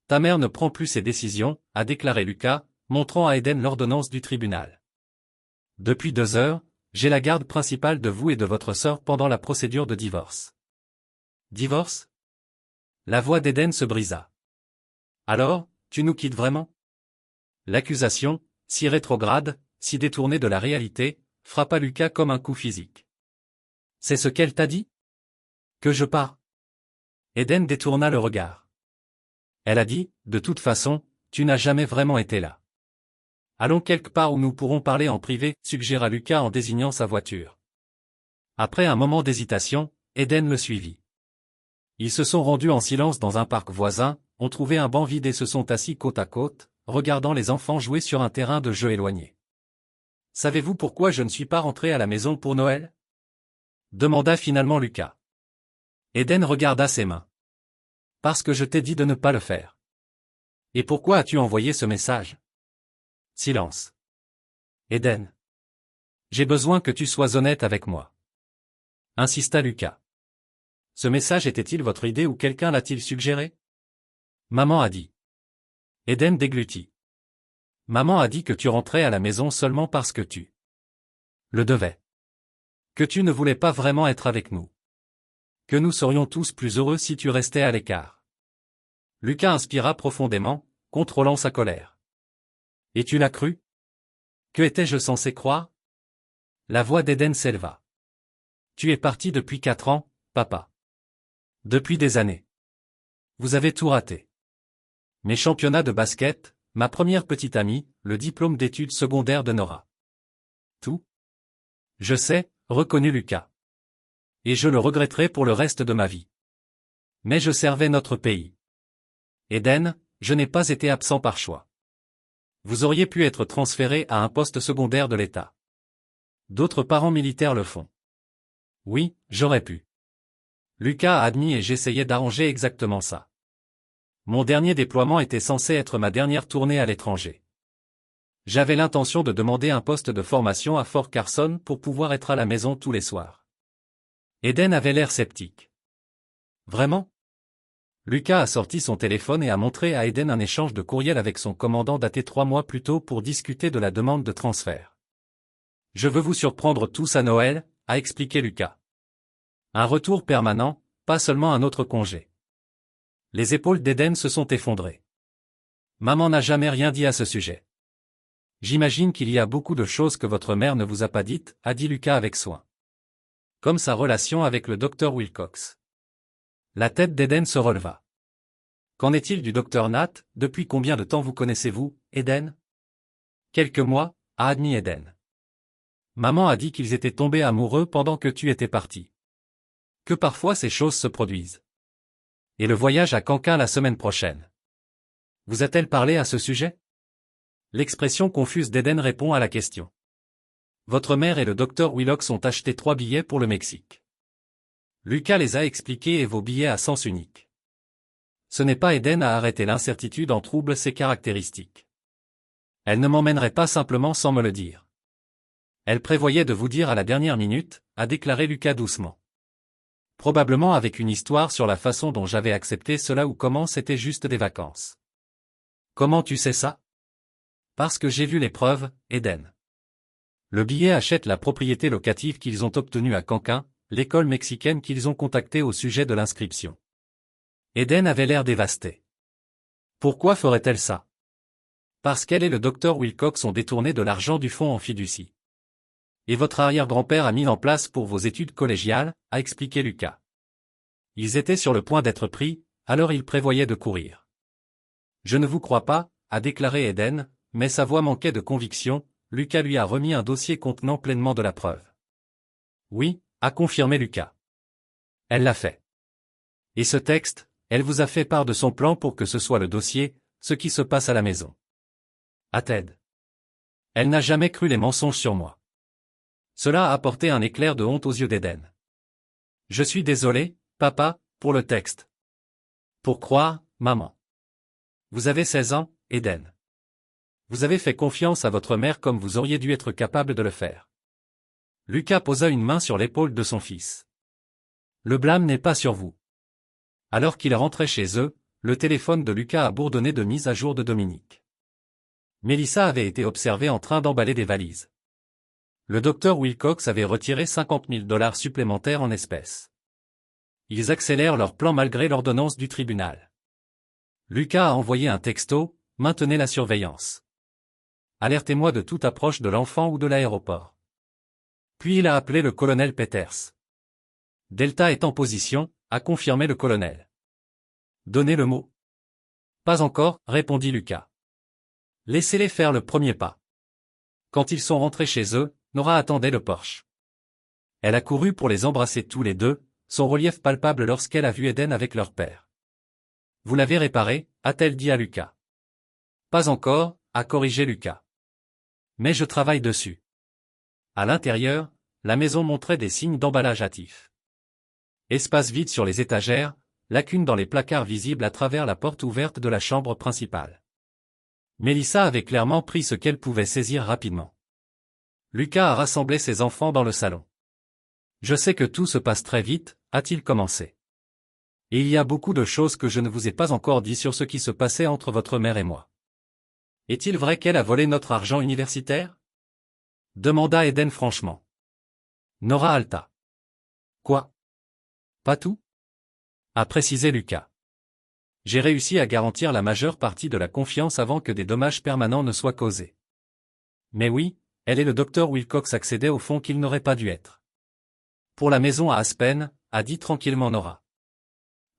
Ta mère ne prend plus ses décisions, a déclaré Lucas, montrant à Eden l'ordonnance du tribunal. Depuis 2 heures, J'ai la garde principale de vous et de votre sœur pendant la procédure de divorce. Divorce? La voix d'Eden se brisa. Alors, tu nous quittes vraiment? L'accusation, si rétrograde, si détournée de la réalité, frappa Lucas comme un coup physique. C'est ce qu'elle t'a dit? Que je pars? Eden détourna le regard. Elle a dit, de toute façon, tu n'as jamais vraiment été là. Allons quelque part où nous pourrons parler en privé, suggéra Lucas en désignant sa voiture. Après un moment d'hésitation, Eden le suivit. Ils se sont rendus en silence dans un parc voisin, ont trouvé un banc vide et se sont assis côte à côte, regardant les enfants jouer sur un terrain de jeu éloigné. « Savez-vous pourquoi je ne suis pas rentré à la maison pour Noël ?» demanda finalement Lucas. Eden regarda ses mains. « Parce que je t'ai dit de ne pas le faire. »« Et pourquoi as-tu envoyé ce message ?» Silence. « Eden. J'ai besoin que tu sois honnête avec moi. » insista Lucas. Ce message était-il votre idée ou quelqu'un l'a-t-il suggéré? Maman a dit. Eden déglutit. Maman a dit que tu rentrais à la maison seulement parce que tu le devais. Que tu ne voulais pas vraiment être avec nous. Que nous serions tous plus heureux si tu restais à l'écart. Lucas inspira profondément, contrôlant sa colère. Et tu l'as cru? Que étais-je censé croire? La voix d'Eden s'éleva. Tu es parti depuis 4 ans, papa. Depuis des années. Vous avez tout raté. Mes championnats de basket, ma première petite amie, le diplôme d'études secondaires de Nora. Tout? Je sais, reconnut Lucas. Et je le regretterai pour le reste de ma vie. Mais je servais notre pays. Eden, je n'ai pas été absent par choix. Vous auriez pu être transféré à un poste secondaire de l'État. D'autres parents militaires le font. Oui, j'aurais pu. Lucas a admis et j'essayais d'arranger exactement ça. Mon dernier déploiement était censé être ma dernière tournée à l'étranger. J'avais l'intention de demander un poste de formation à Fort Carson pour pouvoir être à la maison tous les soirs. Eden avait l'air sceptique. Vraiment? Lucas a sorti son téléphone et a montré à Eden un échange de courriel avec son commandant daté 3 mois plus tôt pour discuter de la demande de transfert. Je veux vous surprendre tous à Noël, a expliqué Lucas. Un retour permanent, pas seulement un autre congé. Les épaules d'Eden se sont effondrées. Maman n'a jamais rien dit à ce sujet. J'imagine qu'il y a beaucoup de choses que votre mère ne vous a pas dites, a dit Lucas avec soin. Comme sa relation avec le docteur Wilcox. La tête d'Eden se releva. Qu'en est-il du docteur Nat? Depuis combien de temps vous connaissez-vous, Eden? Quelques mois, a admis Eden. Maman a dit qu'ils étaient tombés amoureux pendant que tu étais parti. Que parfois ces choses se produisent. Et le voyage à Cancun la semaine prochaine. Vous a-t-elle parlé à ce sujet? L'expression confuse d'Eden répond à la question. Votre mère et le docteur Wilcox ont acheté 3 billets pour le Mexique. Lucas les a expliqués et vos billets à sens unique. Ce n'est pas Eden à arrêter l'incertitude en trouble ses caractéristiques. Elle ne m'emmènerait pas simplement sans me le dire. Elle prévoyait de vous dire à la dernière minute, a déclaré Lucas doucement. Probablement avec une histoire sur la façon dont j'avais accepté cela ou comment c'était juste des vacances. Comment tu sais ça? Parce que j'ai vu les preuves, Eden. Le billet achète la propriété locative qu'ils ont obtenue à Cancun, l'école mexicaine qu'ils ont contactée au sujet de l'inscription. Eden avait l'air dévasté. Pourquoi ferait-elle ça? Parce qu'elle et le docteur Wilcox ont détourné de l'argent du fonds en fiducie. Et votre arrière-grand-père a mis en place pour vos études collégiales, a expliqué Lucas. Ils étaient sur le point d'être pris, alors ils prévoyaient de courir. Je ne vous crois pas, a déclaré Eden, mais sa voix manquait de conviction. Lucas lui a remis un dossier contenant pleinement de la preuve. Oui, a confirmé Lucas. Elle l'a fait. Et ce texte, elle vous a fait part de son plan pour que ce soit le dossier, ce qui se passe à la maison. À Ted. Elle n'a jamais cru les mensonges sur moi. Cela a apporté un éclair de honte aux yeux d'Eden. Je suis désolé, papa, pour le texte. Pour croire, maman. Vous avez 16 ans, Eden. Vous avez fait confiance à votre mère comme vous auriez dû être capable de le faire. Lucas posa une main sur l'épaule de son fils. Le blâme n'est pas sur vous. Alors qu'il rentrait chez eux, le téléphone de Lucas a bourdonné de mise à jour de Dominique. Mélissa avait été observée en train d'emballer des valises. Le docteur Wilcox avait retiré 50 000 $ supplémentaires en espèces. Ils accélèrent leur plan malgré l'ordonnance du tribunal. Lucas a envoyé un texto, « Maintenez la surveillance. Alertez-moi de toute approche de l'enfant ou de l'aéroport. » Puis il a appelé le colonel Peters. « Delta est en position », a confirmé le colonel. « Donnez le mot. »« Pas encore », répondit Lucas. « Laissez-les faire le premier pas. » Quand ils sont rentrés chez eux, Nora attendait le Porsche. Elle a couru pour les embrasser tous les deux, son relief palpable lorsqu'elle a vu Eden avec leur père. « Vous l'avez réparé ?» a-t-elle dit à Lucas. « Pas encore », a corrigé Lucas. « Mais je travaille dessus. » À l'intérieur, la maison montrait des signes d'emballage hâtif. Espace vide sur les étagères, lacunes dans les placards visibles à travers la porte ouverte de la chambre principale. Mélissa avait clairement pris ce qu'elle pouvait saisir rapidement. Lucas a rassemblé ses enfants dans le salon. « Je sais que tout se passe très vite », a-t-il commencé. « Et il y a beaucoup de choses que je ne vous ai pas encore dit sur ce qui se passait entre votre mère et moi. » « Est-il vrai qu'elle a volé notre argent universitaire ?» demanda Eden franchement. Nora halta. « Quoi ? Pas tout ?» a précisé Lucas. « J'ai réussi à garantir la majeure partie de la confiance avant que des dommages permanents ne soient causés. » « Mais oui, elle et le docteur Wilcox accédaient au fonds qu'ils n'auraient pas dû être. » « Pour la maison à Aspen, » a dit tranquillement Nora.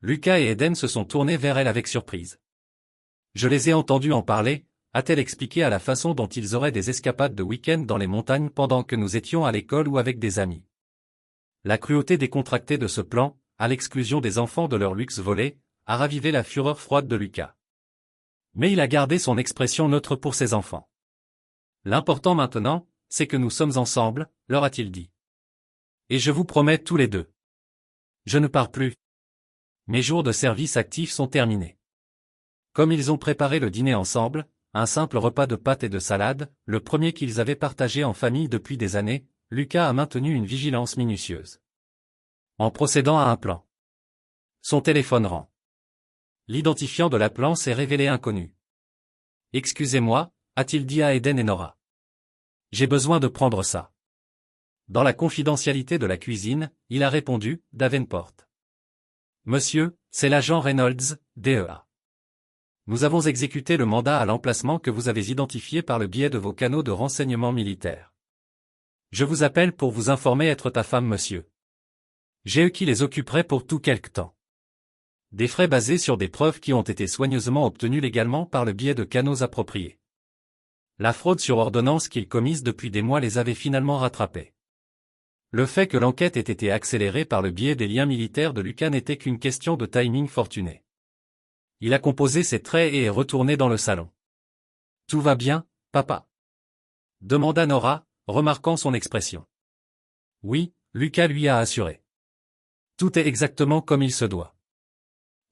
Lucas et Eden se sont tournés vers elle avec surprise. « Je les ai entendus en parler », a-t-elle expliqué à la façon dont ils auraient des escapades de week-end dans les montagnes pendant que nous étions à l'école ou avec des amis. La cruauté décontractée de ce plan, à l'exclusion des enfants de leur luxe volé, a ravivé la fureur froide de Lucas. Mais il a gardé son expression neutre pour ses enfants. « L'important maintenant, c'est que nous sommes ensemble, leur a-t-il dit. Et je vous promets tous les deux. Je ne pars plus. Mes jours de service actif sont terminés. » Comme ils ont préparé le dîner ensemble, un simple repas de pâtes et de salade, le premier qu'ils avaient partagé en famille depuis des années, Lucas a maintenu une vigilance minutieuse. En procédant à un plan. Son téléphone rend. L'identifiant de l'appelant s'est révélé inconnu. « Excusez-moi », a-t-il dit à Eden et Nora. « J'ai besoin de prendre ça. » Dans la confidentialité de la cuisine, il a répondu, Davenport. « Monsieur, c'est l'agent Reynolds, DEA. Nous avons exécuté le mandat à l'emplacement que vous avez identifié par le biais de vos canaux de renseignement militaire. Je vous appelle pour vous informer être ta femme, monsieur. J'ai eux qui les occuperait pour tout quelque temps. Des frais basés sur des preuves qui ont été soigneusement obtenues légalement par le biais de canaux appropriés. La fraude sur ordonnance qu'ils commisent depuis des mois les avait finalement rattrapés. Le fait que l'enquête ait été accélérée par le biais des liens militaires de Lucas n'était qu'une question de timing fortuné. Il a composé ses traits et est retourné dans le salon. « Tout va bien, papa ?» demanda Nora, remarquant son expression. « Oui », Lucas lui a assuré. « Tout est exactement comme il se doit. »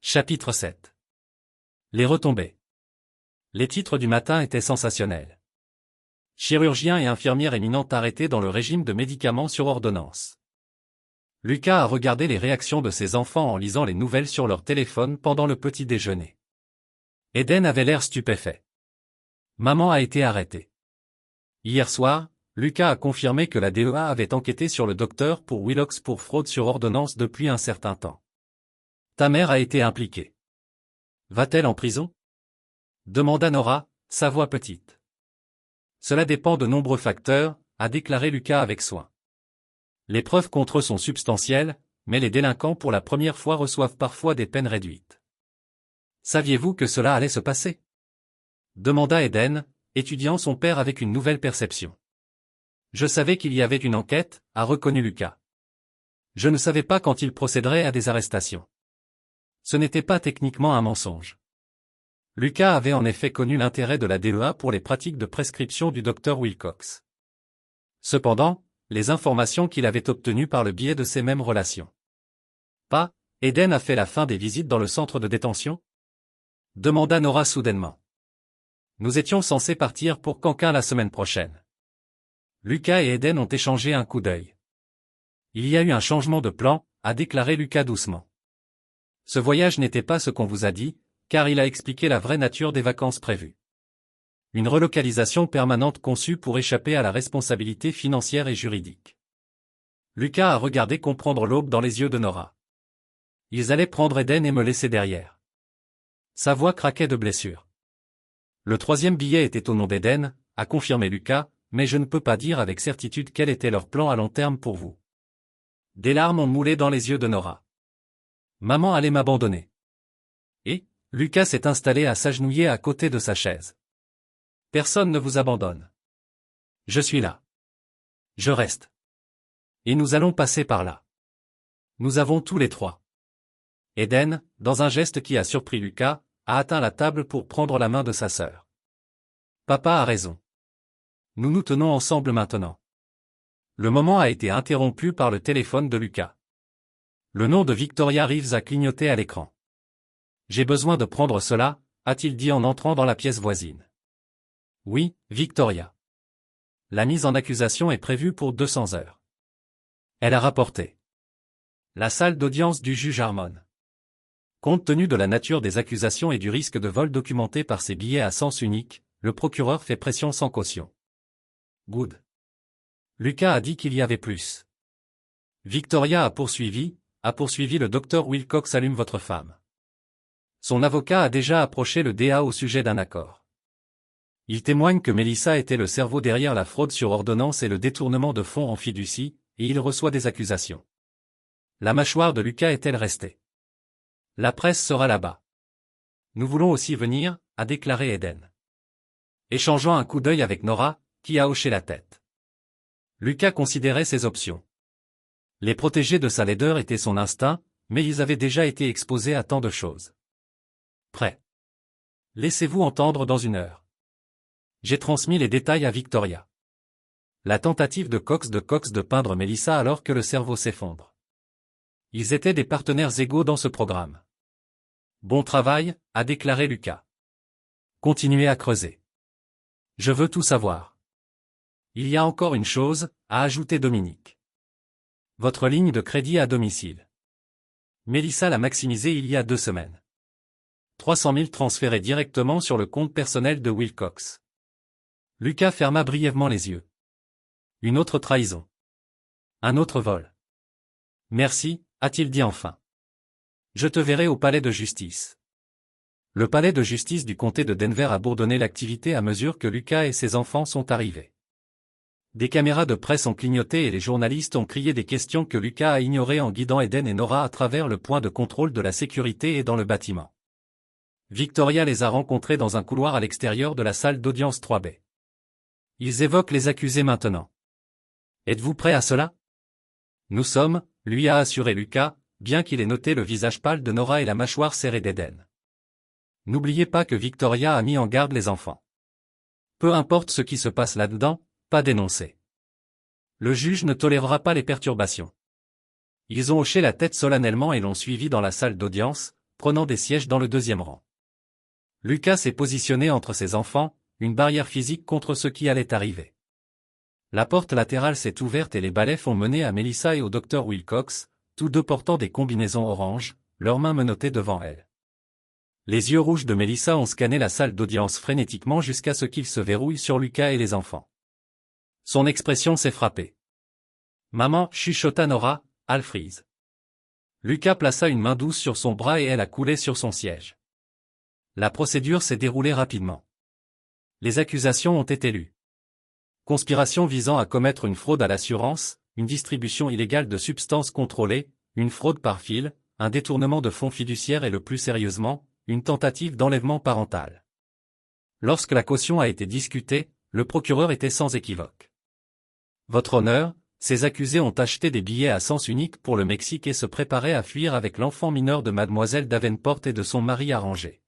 Chapitre 7. Les retombées. Les titres du matin étaient sensationnels. Chirurgien et infirmière éminente arrêtés dans le régime de médicaments sur ordonnance. Lucas a regardé les réactions de ses enfants en lisant les nouvelles sur leur téléphone pendant le petit déjeuner. Eden avait l'air stupéfait. Maman a été arrêtée. Hier soir, Lucas a confirmé que la DEA avait enquêté sur le docteur pour Wilcox pour fraude sur ordonnance depuis un certain temps. Ta mère a été impliquée. Va-t-elle en prison ? Demanda Nora, sa voix petite. Cela dépend de nombreux facteurs, a déclaré Lucas avec soin. Les preuves contre eux sont substantielles, mais les délinquants pour la première fois reçoivent parfois des peines réduites. Saviez-vous que cela allait se passer ? Demanda Eden, étudiant son père avec une nouvelle perception. Je savais qu'il y avait une enquête, a reconnu Lucas. Je ne savais pas quand il procéderait à des arrestations. Ce n'était pas techniquement un mensonge. Lucas avait en effet connu l'intérêt de la DEA pour les pratiques de prescription du docteur Wilcox. Cependant, les informations qu'il avait obtenues par le biais de ces mêmes relations. Pas, Eden a fait la fin des visites dans le centre de détention ? Demanda Nora soudainement. Nous étions censés partir pour Cancun la semaine prochaine. Lucas et Eden ont échangé un coup d'œil. Il y a eu un changement de plan, a déclaré Lucas doucement. Ce voyage n'était pas ce qu'on vous a dit, car il a expliqué la vraie nature des vacances prévues. Une relocalisation permanente conçue pour échapper à la responsabilité financière et juridique. Lucas a regardé comprendre l'aube dans les yeux de Nora. Ils allaient prendre Eden et me laisser derrière. Sa voix craquait de blessure. Le troisième billet était au nom d'Eden, a confirmé Lucas, mais je ne peux pas dire avec certitude quel était leur plan à long terme pour vous. Des larmes ont moulé dans les yeux de Nora. Maman allait m'abandonner. Et, Lucas s'est installé à s'agenouiller à côté de sa chaise. Personne ne vous abandonne. Je suis là. Je reste. Et nous allons passer par là. Nous avons tous les trois. Eden, dans un geste qui a surpris Lucas, a atteint la table pour prendre la main de sa sœur. Papa a raison. Nous nous tenons ensemble maintenant. Le moment a été interrompu par le téléphone de Lucas. Le nom de Victoria Reeves a clignoté à l'écran. J'ai besoin de prendre cela, a-t-il dit en entrant dans la pièce voisine. Oui, Victoria. La mise en accusation est prévue pour 200 heures. Elle a rapporté. La salle d'audience du juge Harmon. Compte tenu de la nature des accusations et du risque de vol documenté par ces billets à sens unique, le procureur fait pression sans caution. Good. Lucas a dit qu'il y avait plus. Victoria a poursuivi le docteur Wilcox allume votre femme. Son avocat a déjà approché le DA au sujet d'un accord. Il témoigne que Melissa était le cerveau derrière la fraude sur ordonnance et le détournement de fonds en fiducie, et il reçoit des accusations. La mâchoire de Lucas est-elle restée? La presse sera là-bas. Nous voulons aussi venir, a déclaré Eden. Échangeant un coup d'œil avec Nora, qui a hoché la tête. Lucas considérait ses options. Les protéger de sa laideur était son instinct, mais ils avaient déjà été exposés à tant de choses. Prêt. Laissez-vous entendre dans 1 heure. J'ai transmis les détails à Victoria. La tentative de Cox de peindre Melissa alors que le cerveau s'effondre. Ils étaient des partenaires égaux dans ce programme. Bon travail, a déclaré Lucas. Continuez à creuser. Je veux tout savoir. Il y a encore une chose, a ajouté Dominique. Votre ligne de crédit à domicile. Melissa l'a maximisée il y a 2 semaines. 300 000 transférés directement sur le compte personnel de Wilcox. Lucas ferma brièvement les yeux. Une autre trahison. Un autre vol. Merci, a-t-il dit enfin. Je te verrai au palais de justice. Le palais de justice du comté de Denver a bourdonné l'activité à mesure que Lucas et ses enfants sont arrivés. Des caméras de presse ont clignoté et les journalistes ont crié des questions que Lucas a ignorées en guidant Eden et Nora à travers le point de contrôle de la sécurité et dans le bâtiment. Victoria les a rencontrés dans un couloir à l'extérieur de la salle d'audience 3B. Ils évoquent les accusés maintenant. Êtes-vous prêt à cela? Nous sommes, lui a assuré Lucas, bien qu'il ait noté le visage pâle de Nora et la mâchoire serrée d'Eden. N'oubliez pas que Victoria a mis en garde les enfants. Peu importe ce qui se passe là-dedans, pas dénoncer. Le juge ne tolérera pas les perturbations. Ils ont hoché la tête solennellement et l'ont suivi dans la salle d'audience, prenant des sièges dans le 2e rang. Lucas s'est positionné entre ses enfants, une barrière physique contre ce qui allait arriver. La porte latérale s'est ouverte et les balais font mener à Melissa et au docteur Wilcox, tous deux portant des combinaisons oranges, leurs mains menottées devant elles. Les yeux rouges de Melissa ont scanné la salle d'audience frénétiquement jusqu'à ce qu'ils se verrouillent sur Lucas et les enfants. Son expression s'est frappée. Maman, chuchota Nora, Al freeze. Lucas plaça une main douce sur son bras et elle a coulé sur son siège. La procédure s'est déroulée rapidement. Les accusations ont été lues. Conspiration visant à commettre une fraude à l'assurance, une distribution illégale de substances contrôlées, une fraude par fil, un détournement de fonds fiduciaires et le plus sérieusement, une tentative d'enlèvement parental. Lorsque la caution a été discutée, le procureur était sans équivoque. Votre honneur, ces accusés ont acheté des billets à sens unique pour le Mexique et se préparaient à fuir avec l'enfant mineur de mademoiselle Davenport et de son mari arrangé.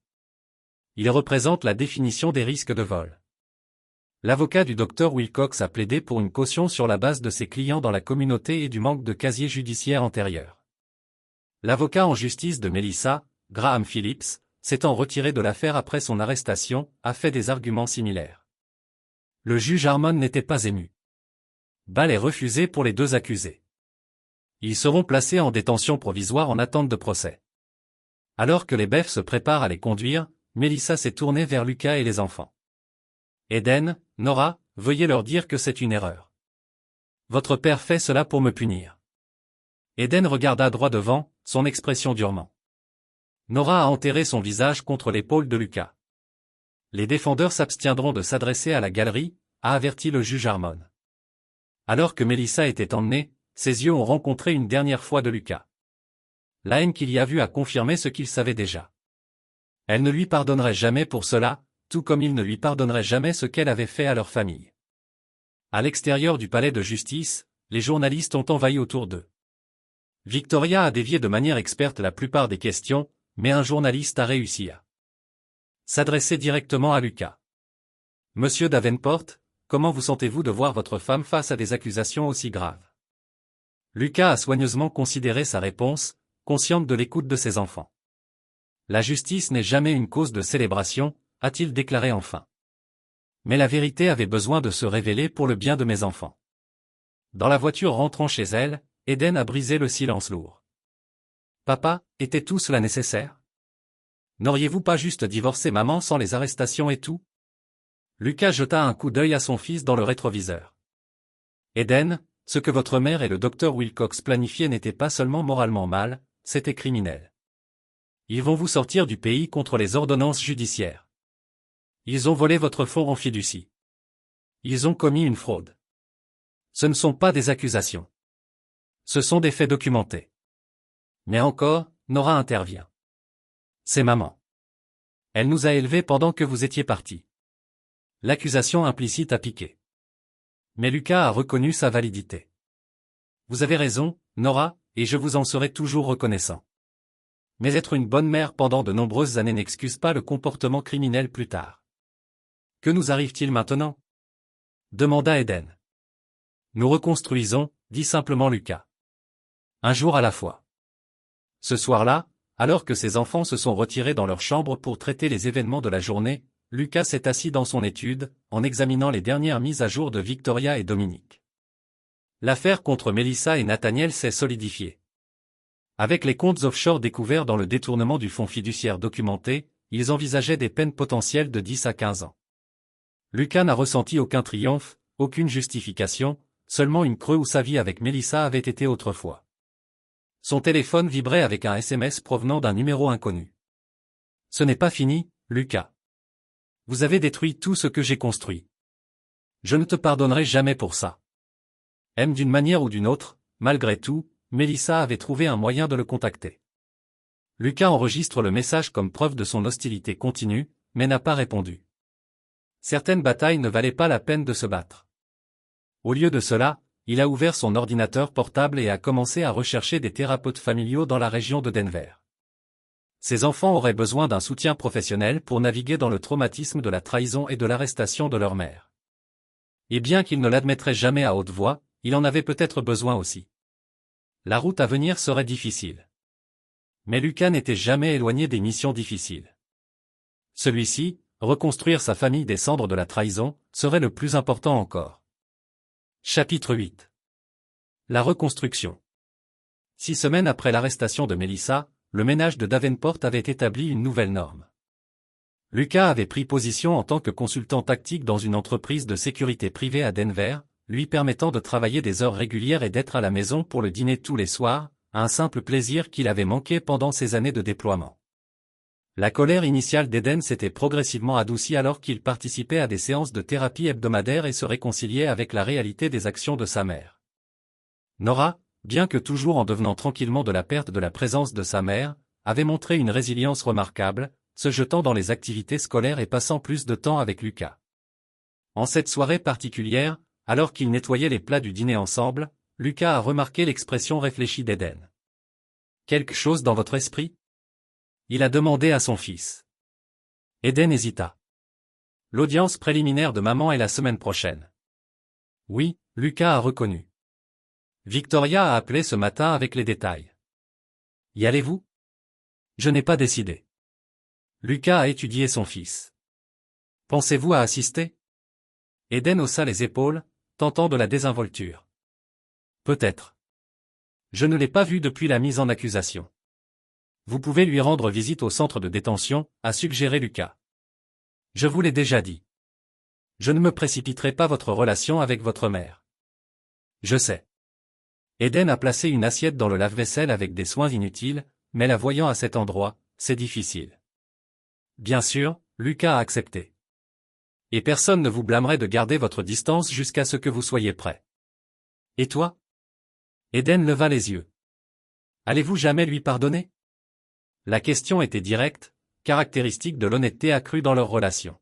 Ils représentent la définition des risques de vol. L'avocat du docteur Wilcox a plaidé pour une caution sur la base de ses clients dans la communauté et du manque de casier judiciaire antérieur. L'avocat en justice de Melissa, Graham Phillips, s'étant retiré de l'affaire après son arrestation, a fait des arguments similaires. Le juge Harmon n'était pas ému. Bail est refusé pour les 2 accusés. Ils seront placés en détention provisoire en attente de procès. Alors que les beffs se préparent à les conduire, Melissa s'est tournée vers Lucas et les enfants. Eden, Nora, veuillez leur dire que c'est une erreur. Votre père fait cela pour me punir. Eden regarda droit devant, son expression durement. Nora a enterré son visage contre l'épaule de Lucas. Les défendeurs s'abstiendront de s'adresser à la galerie, a averti le juge Harmon. Alors que Melissa était emmenée, ses yeux ont rencontré une dernière fois de Lucas. La haine qu'il y a vue a confirmé ce qu'il savait déjà. Elle ne lui pardonnerait jamais pour cela, tout comme il ne lui pardonnerait jamais ce qu'elle avait fait à leur famille. À l'extérieur du palais de justice, les journalistes ont envahi autour d'eux. Victoria a dévié de manière experte la plupart des questions, mais un journaliste a réussi à s'adresser directement à Lucas. Monsieur Davenport, comment vous sentez-vous de voir votre femme face à des accusations aussi graves? Lucas a soigneusement considéré sa réponse, consciente de l'écoute de ses enfants. La justice n'est jamais une cause de célébration, a-t-il déclaré enfin. Mais la vérité avait besoin de se révéler pour le bien de mes enfants. Dans la voiture rentrant chez elle, Eden a brisé le silence lourd. Papa, était tout cela nécessaire? N'auriez-vous pas juste divorcé maman sans les arrestations et tout? Lucas jeta un coup d'œil à son fils dans le rétroviseur. Eden, ce que votre mère et le docteur Wilcox planifiaient n'était pas seulement moralement mal, c'était criminel. Ils vont vous sortir du pays contre les ordonnances judiciaires. Ils ont volé votre fonds en fiducie. Ils ont commis une fraude. Ce ne sont pas des accusations. Ce sont des faits documentés. Mais encore, Nora intervient. C'est maman. Elle nous a élevés pendant que vous étiez partis. L'accusation implicite a piqué. Mais Lucas a reconnu sa validité. Vous avez raison, Nora, et je vous en serai toujours reconnaissant. Mais être une bonne mère pendant de nombreuses années n'excuse pas le comportement criminel plus tard. Que nous arrive-t-il maintenant? Demanda Eden. Nous reconstruisons, dit simplement Lucas. Un jour à la fois. Ce soir-là, alors que ses enfants se sont retirés dans leur chambre pour traiter les événements de la journée, Lucas s'est assis dans son étude, en examinant les dernières mises à jour de Victoria et Dominique. L'affaire contre Melissa et Nathaniel s'est solidifiée. Avec les comptes offshore découverts dans le détournement du fonds fiduciaire documenté, ils envisageaient des peines potentielles de 10 à 15 ans. Lucas n'a ressenti aucun triomphe, aucune justification, seulement une creux où sa vie avec Melissa avait été autrefois. Son téléphone vibrait avec un SMS provenant d'un numéro inconnu. Ce n'est pas fini, Lucas. Vous avez détruit tout ce que j'ai construit. Je ne te pardonnerai jamais pour ça. D'une manière ou d'une autre, malgré tout, Melissa avait trouvé un moyen de le contacter. Lucas enregistre le message comme preuve de son hostilité continue, mais n'a pas répondu. Certaines batailles ne valaient pas la peine de se battre. Au lieu de cela, il a ouvert son ordinateur portable et a commencé à rechercher des thérapeutes familiaux dans la région de Denver. Ses enfants auraient besoin d'un soutien professionnel pour naviguer dans le traumatisme de la trahison et de l'arrestation de leur mère. Et bien qu'il ne l'admettrait jamais à haute voix, il en avait peut-être besoin aussi. La route à venir serait difficile. Mais Lucas n'était jamais éloigné des missions difficiles. Celui-ci, reconstruire sa famille des cendres de la trahison, serait le plus important encore. Chapitre 8. La reconstruction. 6 semaines après l'arrestation de Melissa, le ménage de Davenport avait établi une nouvelle norme. Lucas avait pris position en tant que consultant tactique dans une entreprise de sécurité privée à Denver, lui permettant de travailler des heures régulières et d'être à la maison pour le dîner tous les soirs, un simple plaisir qu'il avait manqué pendant ses années de déploiement. La colère initiale d'Eden s'était progressivement adoucie alors qu'il participait à des séances de thérapie hebdomadaires et se réconciliait avec la réalité des actions de sa mère. Nora, bien que toujours en devenant tranquillement de la perte de la présence de sa mère, avait montré une résilience remarquable, se jetant dans les activités scolaires et passant plus de temps avec Lucas. En cette soirée particulière, alors qu'ils nettoyaient les plats du dîner ensemble, Lucas a remarqué l'expression réfléchie d'Eden. « Quelque chose dans votre esprit ?» il a demandé à son fils. Eden hésita. « L'audience préliminaire de maman est la semaine prochaine. » Oui, Lucas a reconnu. Victoria a appelé ce matin avec les détails. « Y allez-vous » Je n'ai pas décidé. Lucas a étudié son fils. « Pensez-vous à assister » Eden haussa les épaules, tentant de la désinvolture. « Peut-être. Je ne l'ai pas vu depuis la mise en accusation. » Vous pouvez lui rendre visite au centre de détention, a suggéré Lucas. Je vous l'ai déjà dit. Je ne me précipiterai pas votre relation avec votre mère. Je sais. Eden a placé une assiette dans le lave-vaisselle avec des soins inutiles, mais la voyant à cet endroit, c'est difficile. Bien sûr, Lucas a accepté. Et personne ne vous blâmerait de garder votre distance jusqu'à ce que vous soyez prêt. Et toi? Eden leva les yeux. Allez-vous jamais lui pardonner? La question était directe, caractéristique de l'honnêteté accrue dans leur relation.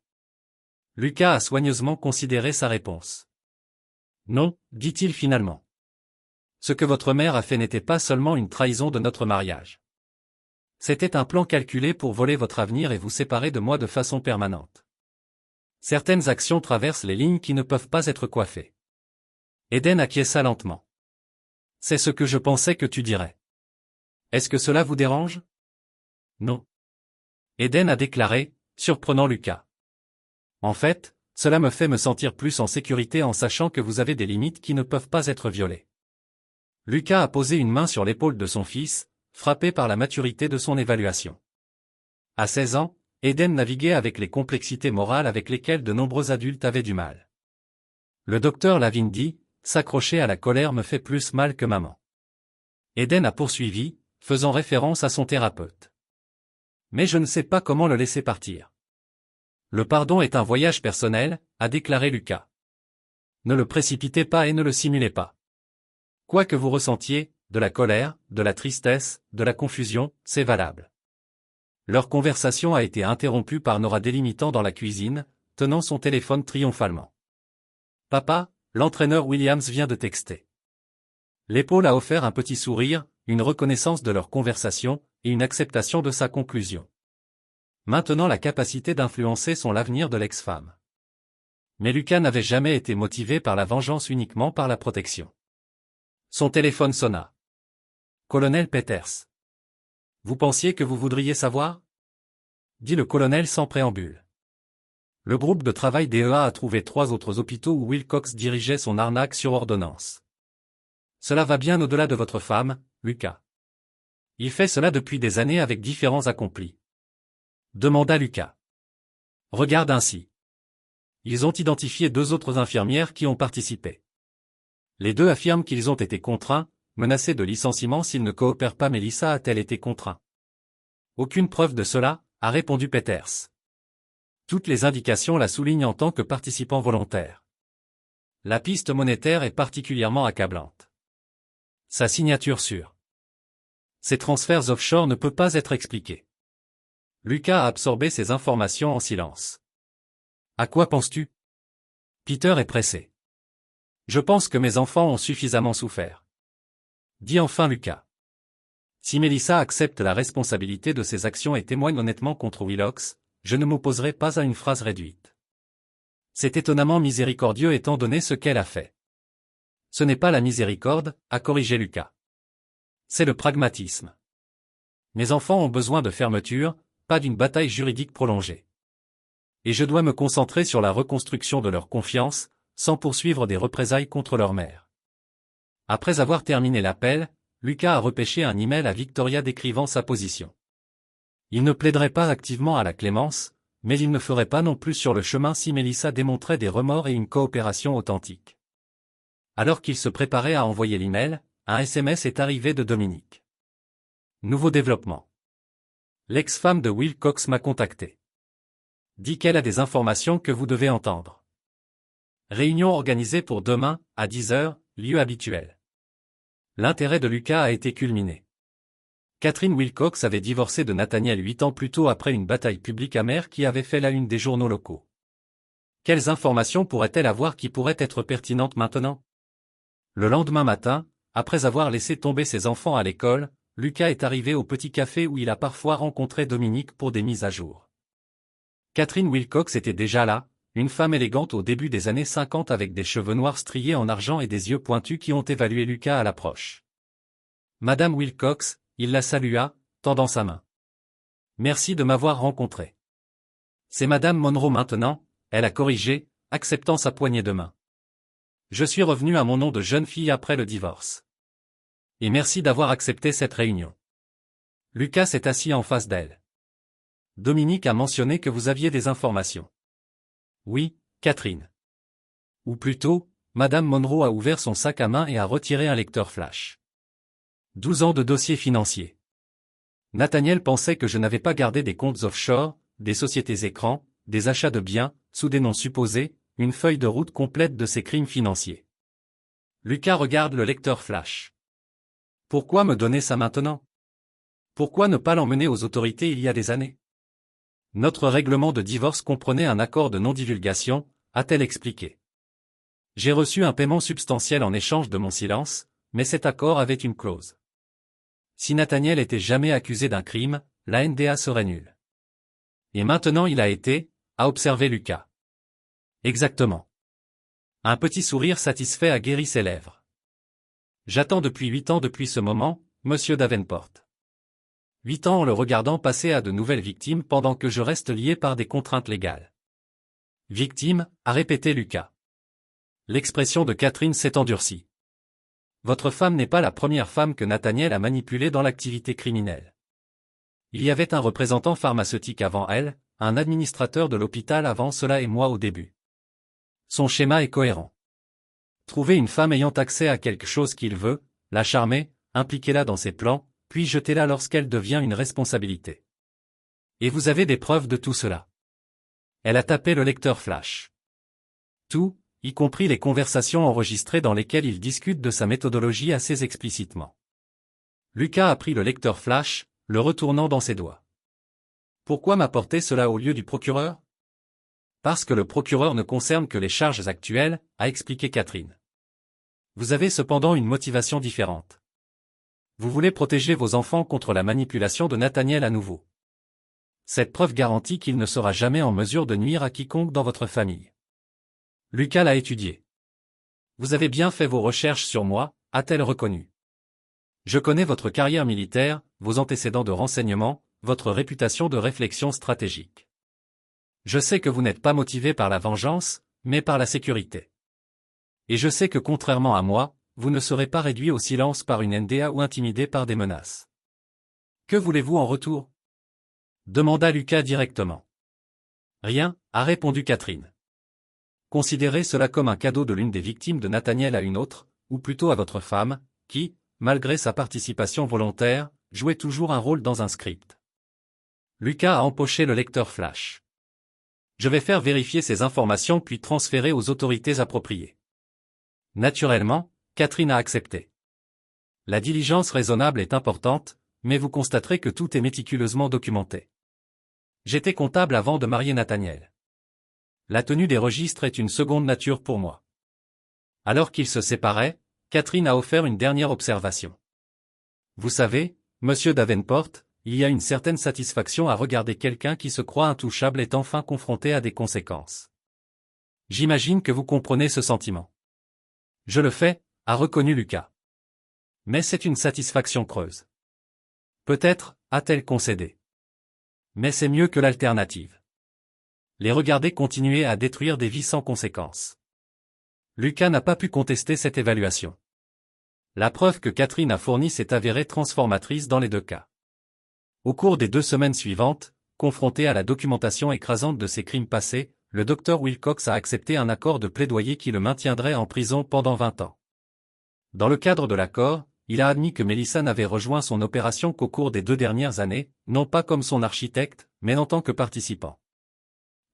Lucas a soigneusement considéré sa réponse. Non, dit-il finalement. Ce que votre mère a fait n'était pas seulement une trahison de notre mariage. C'était un plan calculé pour voler votre avenir et vous séparer de moi de façon permanente. Certaines actions traversent les lignes qui ne peuvent pas être coiffées. Eden acquiesça lentement. C'est ce que je pensais que tu dirais. Est-ce que cela vous dérange? Non. Eden a déclaré, surprenant Lucas. En fait, cela me fait me sentir plus en sécurité en sachant que vous avez des limites qui ne peuvent pas être violées. Lucas a posé une main sur l'épaule de son fils, frappé par la maturité de son évaluation. À 16 ans, Eden naviguait avec les complexités morales avec lesquelles de nombreux adultes avaient du mal. Le docteur Lavigne dit, s'accrocher à la colère me fait plus mal que maman. Eden a poursuivi, faisant référence à son thérapeute. Mais je ne sais pas comment le laisser partir. Le pardon est un voyage personnel, a déclaré Lucas. Ne le précipitez pas et ne le simulez pas. Quoi que vous ressentiez, de la colère, de la tristesse, de la confusion, c'est valable. Leur conversation a été interrompue par Nora délimitant dans la cuisine, tenant son téléphone triomphalement. Papa, l'entraîneur Williams vient de texter. L'épaule a offert un petit sourire, une reconnaissance de leur conversation, et une acceptation de sa conclusion. Maintenant la capacité d'influencer son l'avenir de l'ex-femme. Mais Lucas n'avait jamais été motivé par la vengeance uniquement par la protection. Son téléphone sonna. Colonel Peters. Vous pensiez que vous voudriez savoir? Dit le colonel sans préambule. Le groupe de travail DEA a trouvé 3 autres hôpitaux où Wilcox dirigeait son arnaque sur ordonnance. Cela va bien au-delà de votre femme, Lucas. Il fait cela depuis des années avec différents accomplis. Demanda Lucas. Regarde ainsi. Ils ont identifié 2 autres infirmières qui ont participé. Les 2 affirment qu'ils ont été contraints, menacés de licenciement s'ils ne coopèrent pas. Melissa a-t-elle été contraint? Aucune preuve de cela, a répondu Peters. Toutes les indications la soulignent en tant que participant volontaire. La piste monétaire est particulièrement accablante. Sa signature sur ces transferts offshore ne peut pas être expliquée. Lucas a absorbé ces informations en silence. À quoi penses-tu? Peter est pressé. Je pense que mes enfants ont suffisamment souffert. Dit enfin Lucas. Si Melissa accepte la responsabilité de ses actions et témoigne honnêtement contre Wilcox, je ne m'opposerai pas à une phrase réduite. C'est étonnamment miséricordieux étant donné ce qu'elle a fait. Ce n'est pas la miséricorde, a corrigé Lucas. C'est le pragmatisme. Mes enfants ont besoin de fermeture, pas d'une bataille juridique prolongée. Et je dois me concentrer sur la reconstruction de leur confiance, sans poursuivre des représailles contre leur mère. Après avoir terminé l'appel, Lucas a repêché un email à Victoria décrivant sa position. Il ne plaiderait pas activement à la clémence, mais il ne ferait pas non plus sur le chemin si Melissa démontrait des remords et une coopération authentique. Alors qu'il se préparait à envoyer l'email, un SMS est arrivé de Dominique. Nouveau développement. L'ex-femme de Wilcox m'a contacté. Dit qu'elle a des informations que vous devez entendre. Réunion organisée pour demain, à 10h, lieu habituel. L'intérêt de Lucas a été culminé. Catherine Wilcox avait divorcé de Nathaniel 8 ans plus tôt après une bataille publique amère qui avait fait la une des journaux locaux. Quelles informations pourrait-elle avoir qui pourraient être pertinentes maintenant? Le lendemain matin, après avoir laissé tomber ses enfants à l'école, Lucas est arrivé au petit café où il a parfois rencontré Dominique pour des mises à jour. Catherine Wilcox était déjà là, une femme élégante au début des années 50 avec des cheveux noirs striés en argent et des yeux pointus qui ont évalué Lucas à l'approche. Madame Wilcox, il la salua, tendant sa main. Merci de m'avoir rencontré. C'est Madame Monroe maintenant, elle a corrigé, acceptant sa poignée de main. Je suis revenu à mon nom de jeune fille après le divorce. Et merci d'avoir accepté cette réunion. Lucas s'est assis en face d'elle. Dominique a mentionné que vous aviez des informations. Oui, Catherine. Ou plutôt, Madame Monroe a ouvert son sac à main et a retiré un lecteur flash. 12 ans de dossiers financiers. Nathaniel pensait que je n'avais pas gardé des comptes offshore, des sociétés écrans, des achats de biens, sous des noms supposés, une feuille de route complète de ses crimes financiers. Lucas regarde le lecteur flash. Pourquoi me donner ça maintenant? Pourquoi ne pas l'emmener aux autorités il y a des années? Notre règlement de divorce comprenait un accord de non-divulgation, a-t-elle expliqué. J'ai reçu un paiement substantiel en échange de mon silence, mais cet accord avait une clause. Si Nathaniel était jamais accusé d'un crime, la NDA serait nulle. Et maintenant il a été, a observé Lucas. Exactement. Un petit sourire satisfait a guéri ses lèvres. J'attends depuis 8 ans depuis ce moment, monsieur Davenport. 8 ans en le regardant passer à de nouvelles victimes pendant que je reste lié par des contraintes légales. Victime, a répété Lucas. L'expression de Catherine s'est endurcie. Votre femme n'est pas la première femme que Nathaniel a manipulée dans l'activité criminelle. Il y avait un représentant pharmaceutique avant elle, un administrateur de l'hôpital avant cela et moi au début. Son schéma est cohérent. Trouver une femme ayant accès à quelque chose qu'il veut, la charmer, impliquez-la dans ses plans, puis jetez-la lorsqu'elle devient une responsabilité. Et vous avez des preuves de tout cela. Elle a tapé le lecteur flash. Tout, y compris les conversations enregistrées dans lesquelles il discute de sa méthodologie assez explicitement. Lucas a pris le lecteur flash, le retournant dans ses doigts. Pourquoi m'apporter cela au lieu du procureur? Parce que le procureur ne concerne que les charges actuelles, a expliqué Catherine. Vous avez cependant une motivation différente. Vous voulez protéger vos enfants contre la manipulation de Nathaniel à nouveau. Cette preuve garantit qu'il ne sera jamais en mesure de nuire à quiconque dans votre famille. Lucas l'a étudié. Vous avez bien fait vos recherches sur moi, a-t-elle reconnu. Je connais votre carrière militaire, vos antécédents de renseignement, votre réputation de réflexion stratégique. Je sais que vous n'êtes pas motivé par la vengeance, mais par la sécurité. Et je sais que contrairement à moi, vous ne serez pas réduit au silence par une NDA ou intimidé par des menaces. Que voulez-vous en retour? Demanda Lucas directement. Rien, a répondu Catherine. Considérez cela comme un cadeau de l'une des victimes de Nathaniel à une autre, ou plutôt à votre femme, qui, malgré sa participation volontaire, jouait toujours un rôle dans un script. Lucas a empoché le lecteur flash. Je vais faire vérifier ces informations puis transférer aux autorités appropriées. Naturellement, Catherine a accepté. La diligence raisonnable est importante, mais vous constaterez que tout est méticuleusement documenté. J'étais comptable avant de marier Nathaniel. La tenue des registres est une seconde nature pour moi. Alors qu'ils se séparaient, Catherine a offert une dernière observation. Vous savez, monsieur Davenport, il y a une certaine satisfaction à regarder quelqu'un qui se croit intouchable est enfin confronté à des conséquences. J'imagine que vous comprenez ce sentiment. Je le fais, a reconnu Lucas. Mais c'est une satisfaction creuse. Peut-être, a-t-elle concédé. Mais c'est mieux que l'alternative. Les regarder continuer à détruire des vies sans conséquences. Lucas n'a pas pu contester cette évaluation. La preuve que Catherine a fournie s'est avérée transformatrice dans les deux cas. Au cours des 2 semaines suivantes, confronté à la documentation écrasante de ses crimes passés, le docteur Wilcox a accepté un accord de plaidoyer qui le maintiendrait en prison pendant 20 ans. Dans le cadre de l'accord, il a admis que Melissa n'avait rejoint son opération qu'au cours des 2 dernières années, non pas comme son architecte, mais en tant que participant.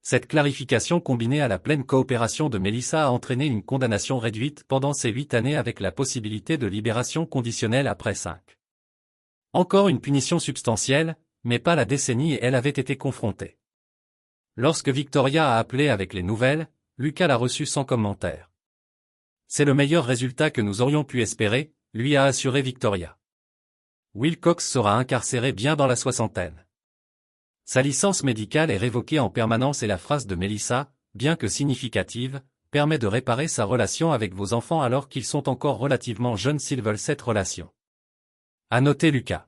Cette clarification combinée à la pleine coopération de Melissa a entraîné une condamnation réduite pendant ces 8 années avec la possibilité de libération conditionnelle après 5. Encore une punition substantielle, mais pas la décennie et elle avait été confrontée. Lorsque Victoria a appelé avec les nouvelles, Lucas l'a reçu sans commentaire. C'est le meilleur résultat que nous aurions pu espérer, lui a assuré Victoria. Wilcox sera incarcéré bien dans la 60aine. Sa licence médicale est révoquée en permanence et la phrase de Melissa, bien que significative, permet de réparer sa relation avec vos enfants alors qu'ils sont encore relativement jeunes s'ils veulent cette relation. A noté Lucas.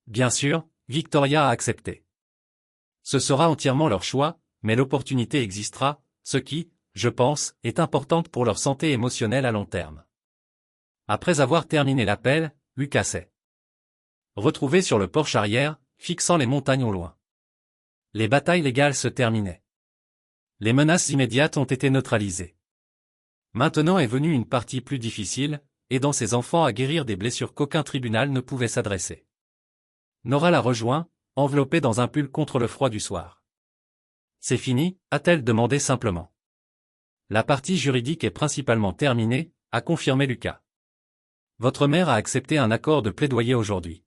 Bien sûr, Victoria a accepté. Ce sera entièrement leur choix, mais l'opportunité existera, ce qui, je pense, est importante pour leur santé émotionnelle à long terme. Après avoir terminé l'appel, Lucas s'est retrouvé sur le porche arrière, fixant les montagnes au loin. Les batailles légales se terminaient. Les menaces immédiates ont été neutralisées. Maintenant est venue une partie plus difficile, aidant ses enfants à guérir des blessures qu'aucun tribunal ne pouvait s'adresser. Nora la rejoint, enveloppée dans un pull contre le froid du soir. C'est fini, a-t-elle demandé simplement. La partie juridique est principalement terminée, a confirmé Lucas. Votre mère a accepté un accord de plaidoyer aujourd'hui.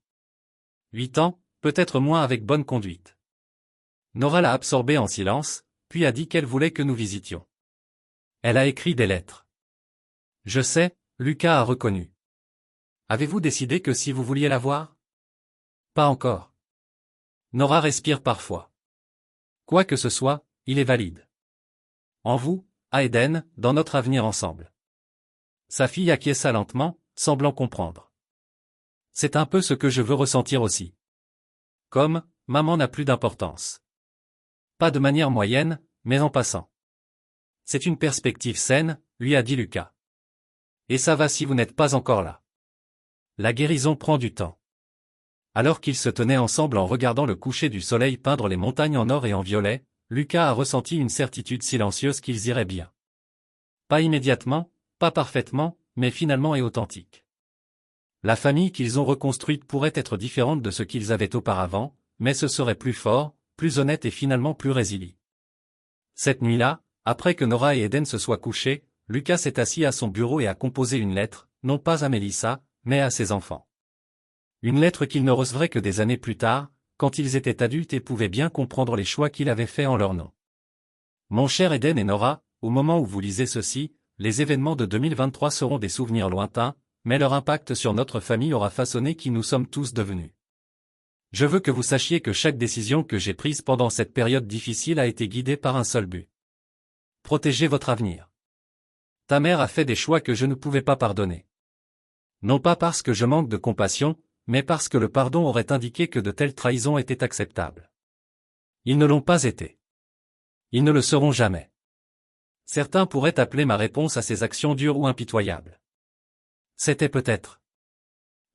8 ans, peut-être moins avec bonne conduite. Nora l'a absorbé en silence, puis a dit qu'elle voulait que nous visitions. Elle a écrit des lettres. Je sais, Lucas a reconnu. Avez-vous décidé que si vous vouliez la voir? Pas encore. Nora respire parfois. Quoi que ce soit, il est valide. En vous, à Eden, dans notre avenir ensemble. Sa fille acquiesça lentement, semblant comprendre. C'est un peu ce que je veux ressentir aussi. Comme, maman n'a plus d'importance. Pas de manière moyenne, mais en passant. C'est une perspective saine, lui a dit Lucas. Et ça va si vous n'êtes pas encore là. La guérison prend du temps. Alors qu'ils se tenaient ensemble en regardant le coucher du soleil peindre les montagnes en or et en violet, Lucas a ressenti une certitude silencieuse qu'ils iraient bien. Pas immédiatement, pas parfaitement, mais finalement et authentique. La famille qu'ils ont reconstruite pourrait être différente de ce qu'ils avaient auparavant, mais ce serait plus fort, plus honnête et finalement plus résilient. Cette nuit-là, après que Nora et Eden se soient couchés, Lucas s'est assis à son bureau et a composé une lettre, non pas à Melissa, mais à ses enfants. Une lettre qu'il ne recevrait que des années plus tard, quand ils étaient adultes et pouvaient bien comprendre les choix qu'il avait faits en leur nom. Mon cher Eden et Nora, au moment où vous lisez ceci, les événements de 2023 seront des souvenirs lointains, mais leur impact sur notre famille aura façonné qui nous sommes tous devenus. Je veux que vous sachiez que chaque décision que j'ai prise pendant cette période difficile a été guidée par un seul but. Protéger votre avenir. Ta mère a fait des choix que je ne pouvais pas pardonner. Non pas parce que je manque de compassion, mais parce que le pardon aurait indiqué que de telles trahisons étaient acceptables. Ils ne l'ont pas été. Ils ne le seront jamais. Certains pourraient appeler ma réponse à ces actions dures ou impitoyables. C'était peut-être.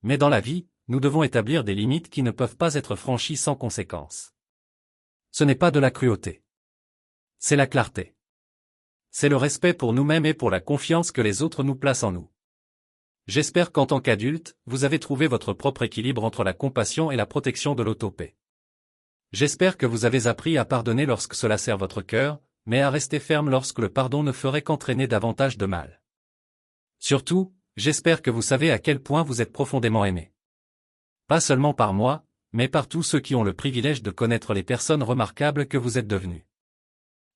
Mais dans la vie, nous devons établir des limites qui ne peuvent pas être franchies sans conséquence. Ce n'est pas de la cruauté. C'est la clarté. C'est le respect pour nous-mêmes et pour la confiance que les autres nous placent en nous. J'espère qu'en tant qu'adulte, vous avez trouvé votre propre équilibre entre la compassion et la protection de l'auto-paix. J'espère que vous avez appris à pardonner lorsque cela sert votre cœur, mais à rester ferme lorsque le pardon ne ferait qu'entraîner davantage de mal. Surtout, j'espère que vous savez à quel point vous êtes profondément aimé. Pas seulement par moi, mais par tous ceux qui ont le privilège de connaître les personnes remarquables que vous êtes devenus.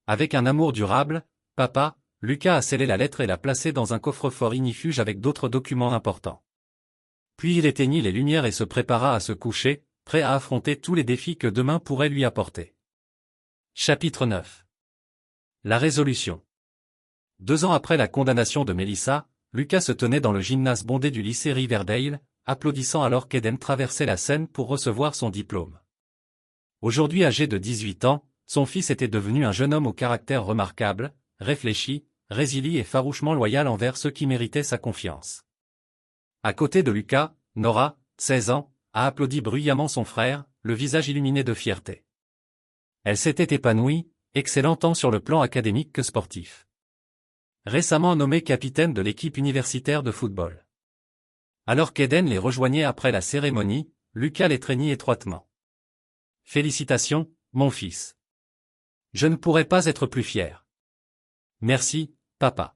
Avec un amour durable, papa, Lucas a scellé la lettre et l'a placée dans un coffre-fort ignifuge avec d'autres documents importants. Puis il éteignit les lumières et se prépara à se coucher, prêt à affronter tous les défis que demain pourrait lui apporter. Chapitre 9. La résolution. 2 ans après la condamnation de Melissa, Lucas se tenait dans le gymnase bondé du lycée Riverdale, applaudissant alors qu'Eden traversait la scène pour recevoir son diplôme. Aujourd'hui âgé de 18 ans, son fils était devenu un jeune homme au caractère remarquable, réfléchi, résilient et farouchement loyal envers ceux qui méritaient sa confiance. À côté de Lucas, Nora, 16 ans, a applaudi bruyamment son frère, le visage illuminé de fierté. Elle s'était épanouie, excellant tant sur le plan académique que sportif. Récemment nommé capitaine de l'équipe universitaire de football. Alors qu'Eden les rejoignait après la cérémonie, Lucas l'étreignit étroitement. « Félicitations, mon fils. Je ne pourrais pas être plus fier. » « Merci, papa. »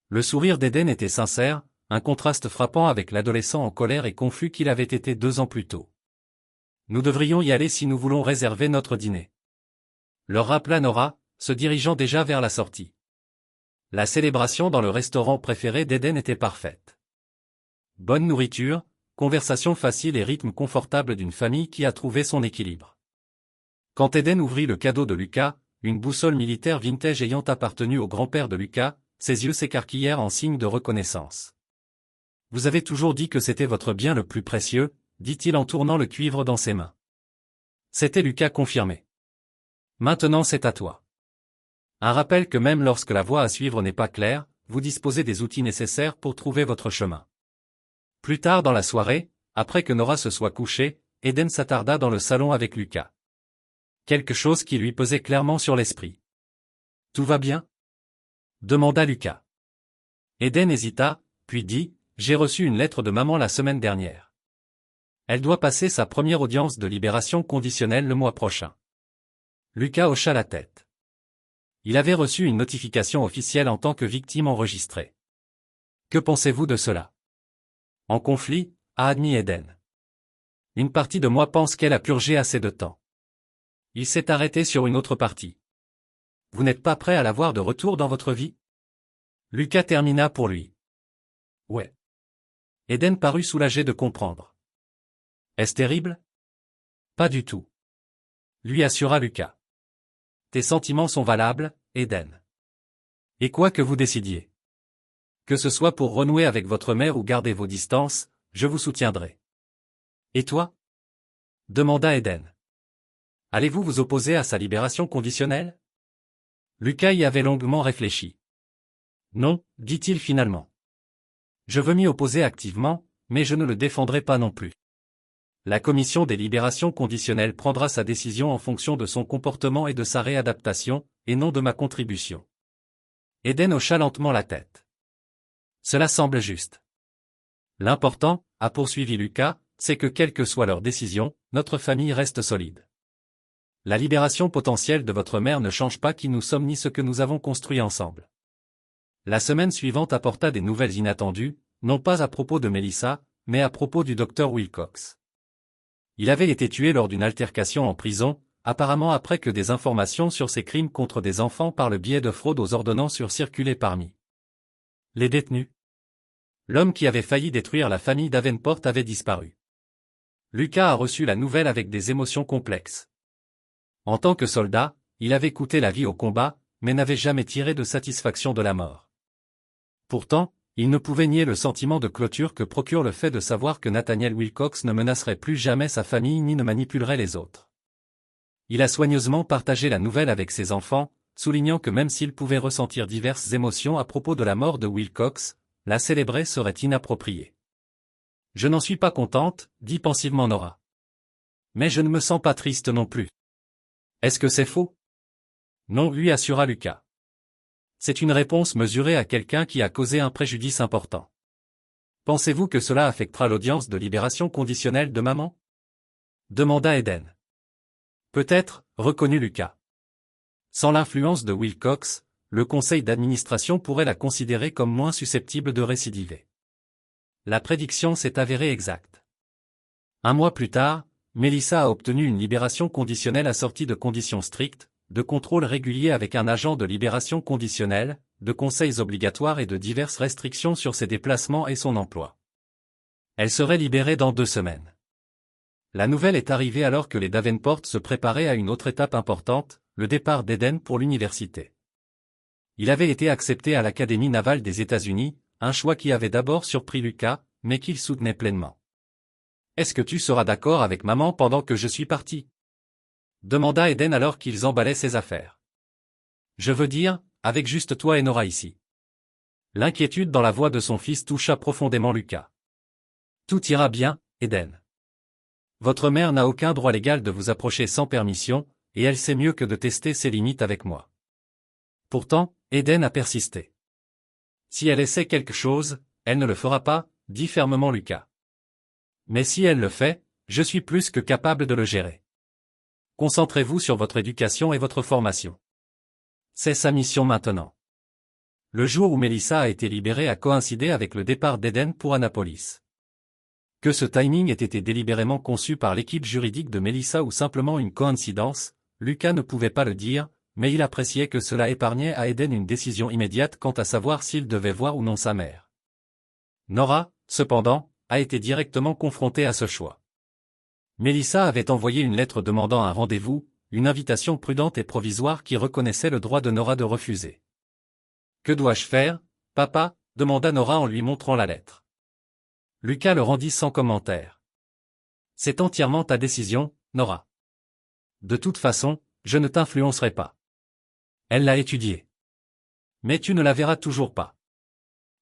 Le sourire d'Eden était sincère, un contraste frappant avec l'adolescent en colère et confus qu'il avait été 2 ans plus tôt. « Nous devrions y aller si nous voulons réserver notre dîner. » Leur rappela Nora, se dirigeant déjà vers la sortie. La célébration dans le restaurant préféré d'Eden était parfaite. Bonne nourriture, conversation facile et rythme confortable d'une famille qui a trouvé son équilibre. Quand Eden ouvrit le cadeau de Lucas, une boussole militaire vintage ayant appartenu au grand-père de Lucas, ses yeux s'écarquillèrent en signe de reconnaissance. « Vous avez toujours dit que c'était votre bien le plus précieux, » dit-il en tournant le cuivre dans ses mains. C'était Lucas confirmé. « Maintenant c'est à toi. » Un rappel que même lorsque la voie à suivre n'est pas claire, vous disposez des outils nécessaires pour trouver votre chemin. Plus tard dans la soirée, après que Nora se soit couchée, Eden s'attarda dans le salon avec Lucas. Quelque chose qui lui pesait clairement sur l'esprit. Tout va bien? Demanda Lucas. Eden hésita, puis dit, j'ai reçu une lettre de maman la semaine dernière. Elle doit passer sa première audience de libération conditionnelle le mois prochain. Lucas hocha la tête. Il avait reçu une notification officielle en tant que victime enregistrée. Que pensez-vous de cela? En conflit, a admis Eden. Une partie de moi pense qu'elle a purgé assez de temps. Il s'est arrêté sur une autre partie. Vous n'êtes pas prêt à la voir de retour dans votre vie? Lucas termina pour lui. Ouais. Eden parut soulagé de comprendre. Est-ce terrible? Pas du tout. Lui assura Lucas. Tes sentiments sont valables, Eden. Et quoi que vous décidiez. Que ce soit pour renouer avec votre mère ou garder vos distances, je vous soutiendrai. Et toi? Demanda Eden. Allez-vous vous opposer à sa libération conditionnelle? Lucas y avait longuement réfléchi. Non, dit-il finalement. Je veux m'y opposer activement, mais je ne le défendrai pas non plus. La commission des libérations conditionnelles prendra sa décision en fonction de son comportement et de sa réadaptation, et non de ma contribution. Eden hocha lentement la tête. Cela semble juste. L'important, a poursuivi Lucas, c'est que quelle que soit leur décision, notre famille reste solide. La libération potentielle de votre mère ne change pas qui nous sommes ni ce que nous avons construit ensemble. La semaine suivante apporta des nouvelles inattendues, non pas à propos de Melissa, mais à propos du docteur Wilcox. Il avait été tué lors d'une altercation en prison, apparemment après que des informations sur ses crimes contre des enfants par le biais de fraude aux ordonnances eurent circulé parmi les détenus. L'homme qui avait failli détruire la famille Davenport avait disparu. Lucas a reçu la nouvelle avec des émotions complexes. En tant que soldat, il avait coûté la vie au combat, mais n'avait jamais tiré de satisfaction de la mort. Pourtant, il ne pouvait nier le sentiment de clôture que procure le fait de savoir que Nathaniel Wilcox ne menacerait plus jamais sa famille ni ne manipulerait les autres. Il a soigneusement partagé la nouvelle avec ses enfants, soulignant que même s'il pouvait ressentir diverses émotions à propos de la mort de Wilcox, la célébrer serait inapproprié. Je n'en suis pas contente, dit pensivement Nora. Mais je ne me sens pas triste non plus. Est-ce que c'est faux? Non, lui assura Lucas. C'est une réponse mesurée à quelqu'un qui a causé un préjudice important. Pensez-vous que cela affectera l'audience de libération conditionnelle de maman? Demanda Eden. Peut-être, reconnut Lucas. Sans l'influence de Wilcox, le conseil d'administration pourrait la considérer comme moins susceptible de récidiver. La prédiction s'est avérée exacte. Un mois plus tard, Melissa a obtenu une libération conditionnelle assortie de conditions strictes, de contrôles réguliers avec un agent de libération conditionnelle, de conseils obligatoires et de diverses restrictions sur ses déplacements et son emploi. Elle serait libérée dans 2 semaines. La nouvelle est arrivée alors que les Davenport se préparaient à une autre étape importante, le départ d'Eden pour l'université. Il avait été accepté à l'Académie navale des États-Unis, un choix qui avait d'abord surpris Lucas, mais qu'il soutenait pleinement. « Est-ce que tu seras d'accord avec maman pendant que je suis parti ?» demanda Eden alors qu'ils emballaient ses affaires. « Je veux dire, avec juste toi et Nora ici. » L'inquiétude dans la voix de son fils toucha profondément Lucas. « Tout ira bien, Eden. Votre mère n'a aucun droit légal de vous approcher sans permission, et elle sait mieux que de tester ses limites avec moi. » Pourtant, Eden a persisté. « Si elle essaie quelque chose, elle ne le fera pas, » dit fermement Lucas. « Mais si elle le fait, je suis plus que capable de le gérer. Concentrez-vous sur votre éducation et votre formation. C'est sa mission maintenant. » Le jour où Melissa a été libérée a coïncidé avec le départ d'Eden pour Annapolis. Que ce timing ait été délibérément conçu par l'équipe juridique de Melissa ou simplement une coïncidence, Lucas ne pouvait pas le dire, mais il appréciait que cela épargnait à Eden une décision immédiate quant à savoir s'il devait voir ou non sa mère. Nora, cependant, a été directement confrontée à ce choix. Melissa avait envoyé une lettre demandant un rendez-vous, une invitation prudente et provisoire qui reconnaissait le droit de Nora de refuser. « Que dois-je faire, papa ?» demanda Nora en lui montrant la lettre. Lucas le rendit sans commentaire. « C'est entièrement ta décision, Nora. De toute façon, je ne t'influencerai pas. » Elle l'a étudiée. « Mais tu ne la verras toujours pas. »«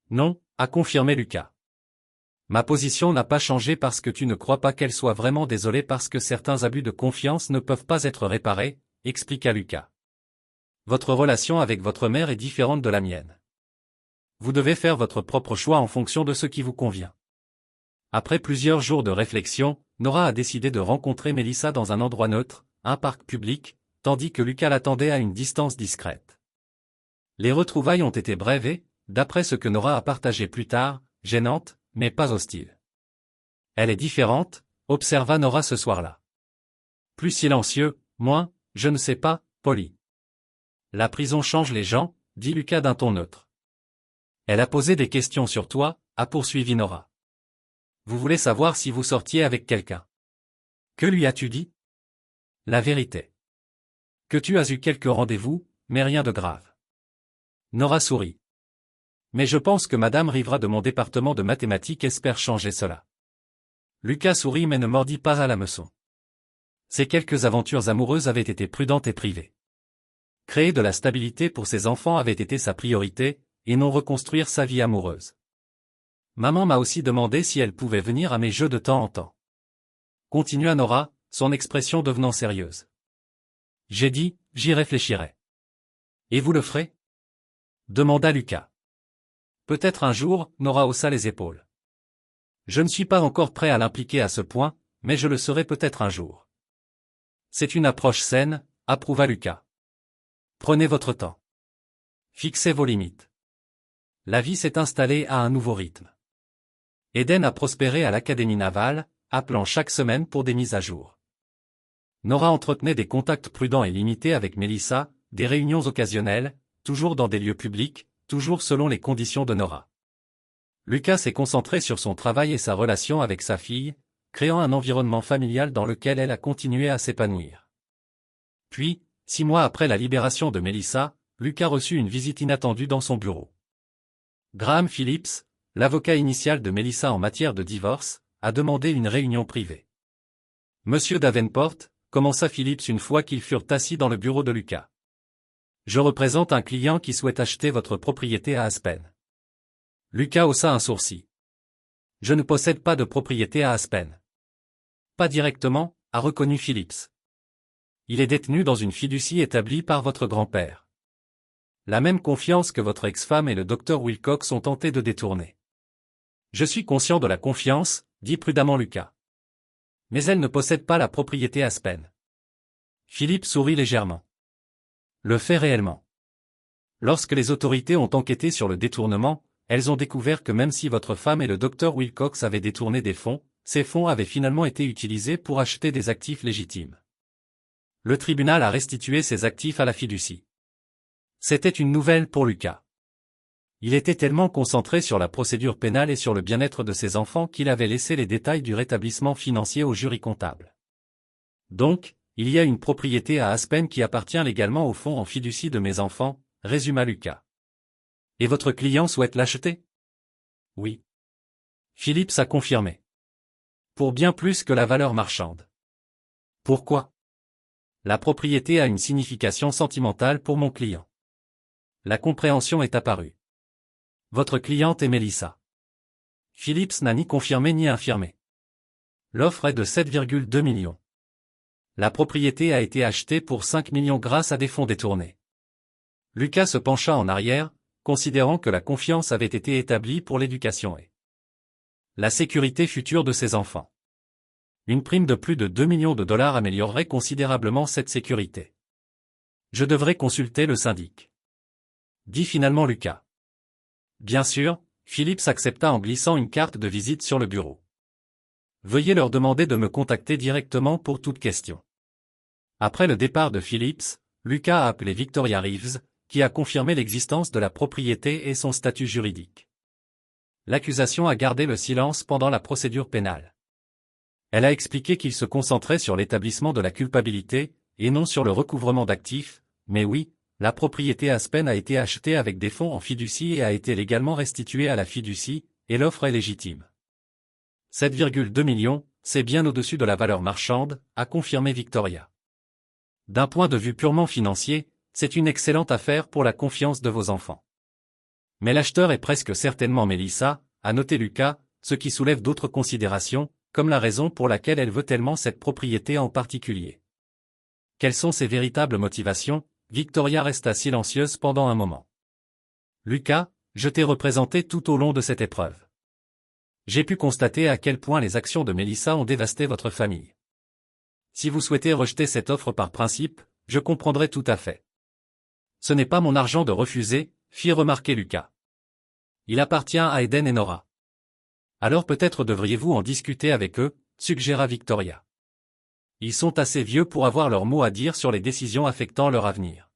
Non, » a confirmé Lucas. « Ma position n'a pas changé parce que tu ne crois pas qu'elle soit vraiment désolée parce que certains abus de confiance ne peuvent pas être réparés, » expliqua Lucas. Votre relation avec votre mère est différente de la mienne. Vous devez faire votre propre choix en fonction de ce qui vous convient. Après plusieurs jours de réflexion, Nora a décidé de rencontrer Melissa dans un endroit neutre, un parc public, tandis que Lucas l'attendait à une distance discrète. Les retrouvailles ont été brèves et, d'après ce que Nora a partagé plus tard, gênantes, mais pas hostiles. Elle est différente, observa Nora ce soir-là. Plus silencieux, moins, je ne sais pas, poli. La prison change les gens, dit Lucas d'un ton neutre. Elle a posé des questions sur toi, a poursuivi Nora. Vous voulez savoir si vous sortiez avec quelqu'un. Que lui as-tu dit? La vérité. Que tu as eu quelques rendez-vous, mais rien de grave. Nora sourit. Mais je pense que Madame Rivera de mon département de mathématiques espère changer cela. Lucas sourit mais ne mordit pas à l'hameçon. Ces quelques aventures amoureuses avaient été prudentes et privées. Créer de la stabilité pour ses enfants avait été sa priorité, et non reconstruire sa vie amoureuse. Maman m'a aussi demandé si elle pouvait venir à mes jeux de temps en temps. Continua Nora, son expression devenant sérieuse. J'ai dit, j'y réfléchirai. Et vous le ferez? Demanda Lucas. Peut-être un jour, Nora haussa les épaules. Je ne suis pas encore prêt à l'impliquer à ce point, mais je le serai peut-être un jour. C'est une approche saine, approuva Lucas. Prenez votre temps. Fixez vos limites. La vie s'est installée à un nouveau rythme. Eden a prospéré à l'Académie navale, appelant chaque semaine pour des mises à jour. Nora entretenait des contacts prudents et limités avec Melissa, des réunions occasionnelles, toujours dans des lieux publics, toujours selon les conditions de Nora. Lucas s'est concentré sur son travail et sa relation avec sa fille, créant un environnement familial dans lequel elle a continué à s'épanouir. Puis, 6 mois après la libération de Melissa, Lucas reçut une visite inattendue dans son bureau. Graham Phillips, l'avocat initial de Melissa en matière de divorce, a demandé une réunion privée. Monsieur Davenport, commença Phillips une fois qu'ils furent assis dans le bureau de Lucas. Je représente un client qui souhaite acheter votre propriété à Aspen. Lucas haussa un sourcil. Je ne possède pas de propriété à Aspen. Pas directement, a reconnu Phillips. Il est détenu dans une fiducie établie par votre grand-père. La même confiance que votre ex-femme et le docteur Wilcox ont tenté de détourner. Je suis conscient de la confiance, dit prudemment Lucas. Mais elle ne possède pas la propriété Aspen. Philippe sourit légèrement. Le fait réellement. Lorsque les autorités ont enquêté sur le détournement, elles ont découvert que même si votre femme et le docteur Wilcox avaient détourné des fonds, ces fonds avaient finalement été utilisés pour acheter des actifs légitimes. Le tribunal a restitué ces actifs à la fiducie. C'était une nouvelle pour Lucas. Il était tellement concentré sur la procédure pénale et sur le bien-être de ses enfants qu'il avait laissé les détails du rétablissement financier au jury comptable. Donc, il y a une propriété à Aspen qui appartient légalement au fonds en fiducie de mes enfants, résuma Lucas. Et votre client souhaite l'acheter? Oui. Phillips a confirmé. Pour bien plus que la valeur marchande. Pourquoi? La propriété a une signification sentimentale pour mon client. La compréhension est apparue. Votre cliente est Melissa. Phillips n'a ni confirmé ni infirmé. L'offre est de 7,2 millions. La propriété a été achetée pour 5 millions grâce à des fonds détournés. Lucas se pencha en arrière, considérant que la confiance avait été établie pour l'éducation et la sécurité future de ses enfants. Une prime de plus de 2 millions de dollars améliorerait considérablement cette sécurité. Je devrais consulter le syndic. Dit finalement Lucas. Bien sûr, Phillips accepta en glissant une carte de visite sur le bureau. Veuillez leur demander de me contacter directement pour toute question. Après le départ de Phillips, Lucas a appelé Victoria Reeves, qui a confirmé l'existence de la propriété et son statut juridique. L'accusation a gardé le silence pendant la procédure pénale. Elle a expliqué qu'il se concentrait sur l'établissement de la culpabilité, et non sur le recouvrement d'actifs, mais oui, la propriété Aspen a été achetée avec des fonds en fiducie et a été légalement restituée à la fiducie, et l'offre est légitime. 7,2 millions, c'est bien au-dessus de la valeur marchande, a confirmé Victoria. D'un point de vue purement financier, c'est une excellente affaire pour la confiance de vos enfants. Mais l'acheteur est presque certainement Melissa, a noté Lucas, ce qui soulève d'autres considérations, comme la raison pour laquelle elle veut tellement cette propriété en particulier. Quelles sont ses véritables motivations, Victoria resta silencieuse pendant un moment. Lucas, je t'ai représenté tout au long de cette épreuve. J'ai pu constater à quel point les actions de Melissa ont dévasté votre famille. Si vous souhaitez rejeter cette offre par principe, je comprendrai tout à fait. Ce n'est pas mon argent de refuser, fit remarquer Lucas. Il appartient à Eden et Nora. Alors peut-être devriez-vous en discuter avec eux, suggéra Victoria. Ils sont assez vieux pour avoir leur mot à dire sur les décisions affectant leur avenir.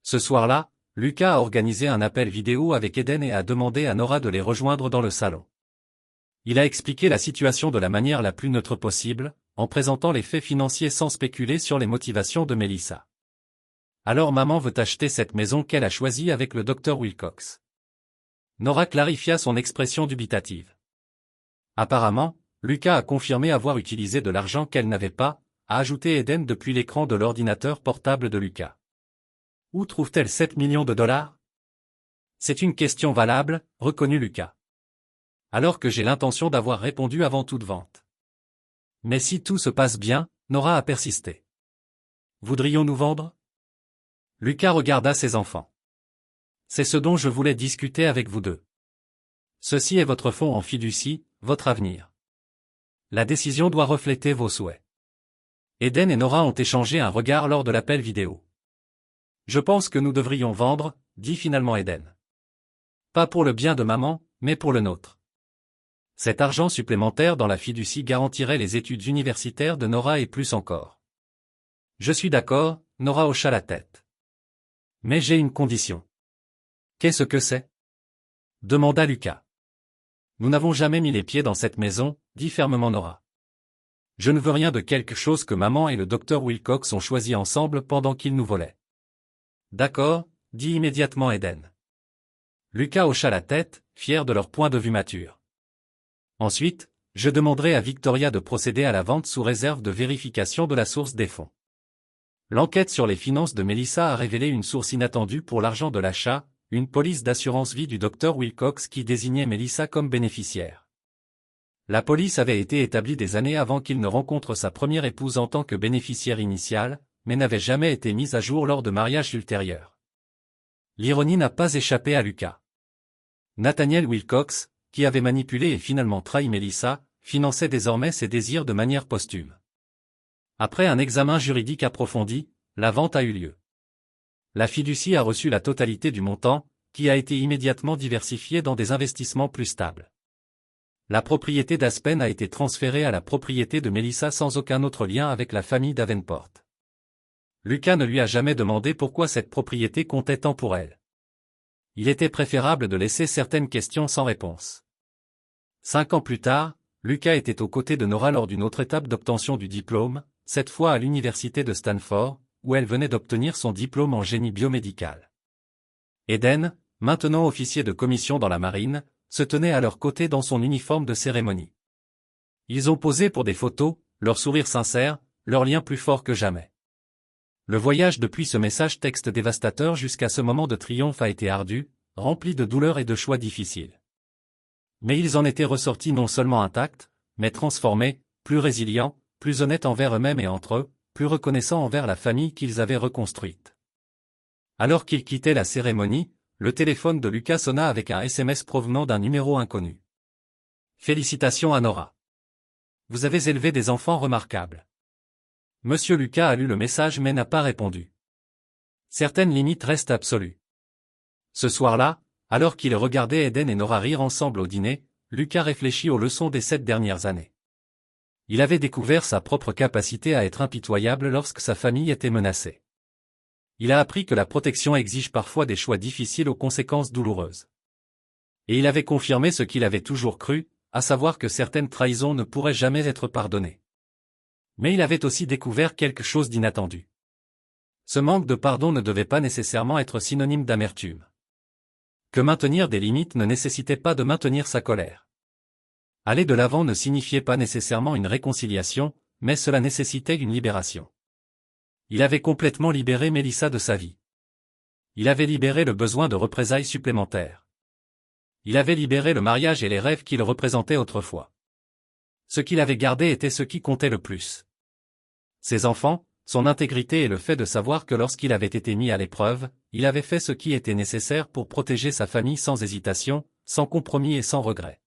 Ce soir-là, Lucas a organisé un appel vidéo avec Eden et a demandé à Nora de les rejoindre dans le salon. Il a expliqué la situation de la manière la plus neutre possible, en présentant les faits financiers sans spéculer sur les motivations de Melissa. Alors maman veut acheter cette maison qu'elle a choisie avec le Dr Wilcox. Nora clarifia son expression dubitative. Apparemment, Lucas a confirmé avoir utilisé de l'argent qu'elle n'avait pas, a ajouté Eden depuis l'écran de l'ordinateur portable de Lucas. Où trouve-t-elle 7 millions de dollars? C'est une question valable, reconnut Lucas. Alors que j'ai l'intention d'avoir répondu avant toute vente. Mais si tout se passe bien, Nora a persisté. Voudrions-nous vendre? Lucas regarda ses enfants. C'est ce dont je voulais discuter avec vous deux. Ceci est votre fonds en fiducie, votre avenir. La décision doit refléter vos souhaits. Eden et Nora ont échangé un regard lors de l'appel vidéo. Je pense que nous devrions vendre, dit finalement Eden. Pas pour le bien de maman, mais pour le nôtre. Cet argent supplémentaire dans la fiducie garantirait les études universitaires de Nora et plus encore. Je suis d'accord, Nora hocha la tête. Mais j'ai une condition. Qu'est-ce que c'est? Demanda Lucas. Nous n'avons jamais mis les pieds dans cette maison, dit fermement Nora. Je ne veux rien de quelque chose que maman et le Dr Wilcox ont choisi ensemble pendant qu'ils nous volaient. D'accord, dit immédiatement Eden. Lucas hocha la tête, fier de leur point de vue mature. Ensuite, je demanderai à Victoria de procéder à la vente sous réserve de vérification de la source des fonds. L'enquête sur les finances de Melissa a révélé une source inattendue pour l'argent de l'achat, une police d'assurance vie du Dr Wilcox qui désignait Melissa comme bénéficiaire. La police avait été établie des années avant qu'il ne rencontre sa première épouse en tant que bénéficiaire initial, mais n'avait jamais été mise à jour lors de mariages ultérieurs. L'ironie n'a pas échappé à Lucas. Nathaniel Wilcox, qui avait manipulé et finalement trahi Melissa, finançait désormais ses désirs de manière posthume. Après un examen juridique approfondi, la vente a eu lieu. La fiducie a reçu la totalité du montant, qui a été immédiatement diversifié dans des investissements plus stables. La propriété d'Aspen a été transférée à la propriété de Melissa sans aucun autre lien avec la famille Davenport. Lucas ne lui a jamais demandé pourquoi cette propriété comptait tant pour elle. Il était préférable de laisser certaines questions sans réponse. 5 ans plus tard, Lucas était aux côtés de Nora lors d'une autre étape d'obtention du diplôme, cette fois à l'université de Stanford, où elle venait d'obtenir son diplôme en génie biomédical. Eden, maintenant officier de commission dans la marine, se tenait à leur côté dans son uniforme de cérémonie. Ils ont posé pour des photos, leur sourire sincère, leur lien plus fort que jamais. Le voyage depuis ce message texte dévastateur jusqu'à ce moment de triomphe a été ardu, rempli de douleurs et de choix difficiles. Mais ils en étaient ressortis non seulement intacts, mais transformés, plus résilients, plus honnêtes envers eux-mêmes et entre eux, plus reconnaissants envers la famille qu'ils avaient reconstruite. Alors qu'ils quittaient la cérémonie, le téléphone de Lucas sonna avec un SMS provenant d'un numéro inconnu. Félicitations à Nora. Vous avez élevé des enfants remarquables. Monsieur Lucas a lu le message mais n'a pas répondu. Certaines limites restent absolues. Ce soir-là, alors qu'il regardait Eden et Nora rire ensemble au dîner, Lucas réfléchit aux leçons des 7 dernières années. Il avait découvert sa propre capacité à être impitoyable lorsque sa famille était menacée. Il a appris que la protection exige parfois des choix difficiles aux conséquences douloureuses. Et il avait confirmé ce qu'il avait toujours cru, à savoir que certaines trahisons ne pourraient jamais être pardonnées. Mais il avait aussi découvert quelque chose d'inattendu. Ce manque de pardon ne devait pas nécessairement être synonyme d'amertume. Que maintenir des limites ne nécessitait pas de maintenir sa colère. Aller de l'avant ne signifiait pas nécessairement une réconciliation, mais cela nécessitait une libération. Il avait complètement libéré Melissa de sa vie. Il avait libéré le besoin de représailles supplémentaires. Il avait libéré le mariage et les rêves qu'il représentait autrefois. Ce qu'il avait gardé était ce qui comptait le plus. Ses enfants, Son intégrité et le fait de savoir que lorsqu'il avait été mis à l'épreuve, il avait fait ce qui était nécessaire pour protéger sa famille sans hésitation, sans compromis et sans regret.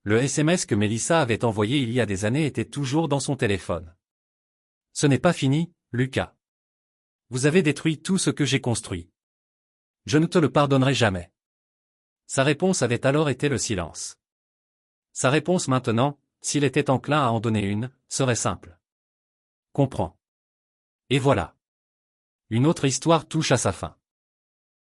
Le SMS que Melissa avait envoyé il y a des années était toujours dans son téléphone. Ce n'est pas fini, Lucas. Vous avez détruit tout ce que j'ai construit. Je ne te le pardonnerai jamais. Sa réponse avait alors été le silence. Sa réponse maintenant, s'il était enclin à en donner une, serait simple. Comprends. Et voilà. Une autre histoire touche à sa fin.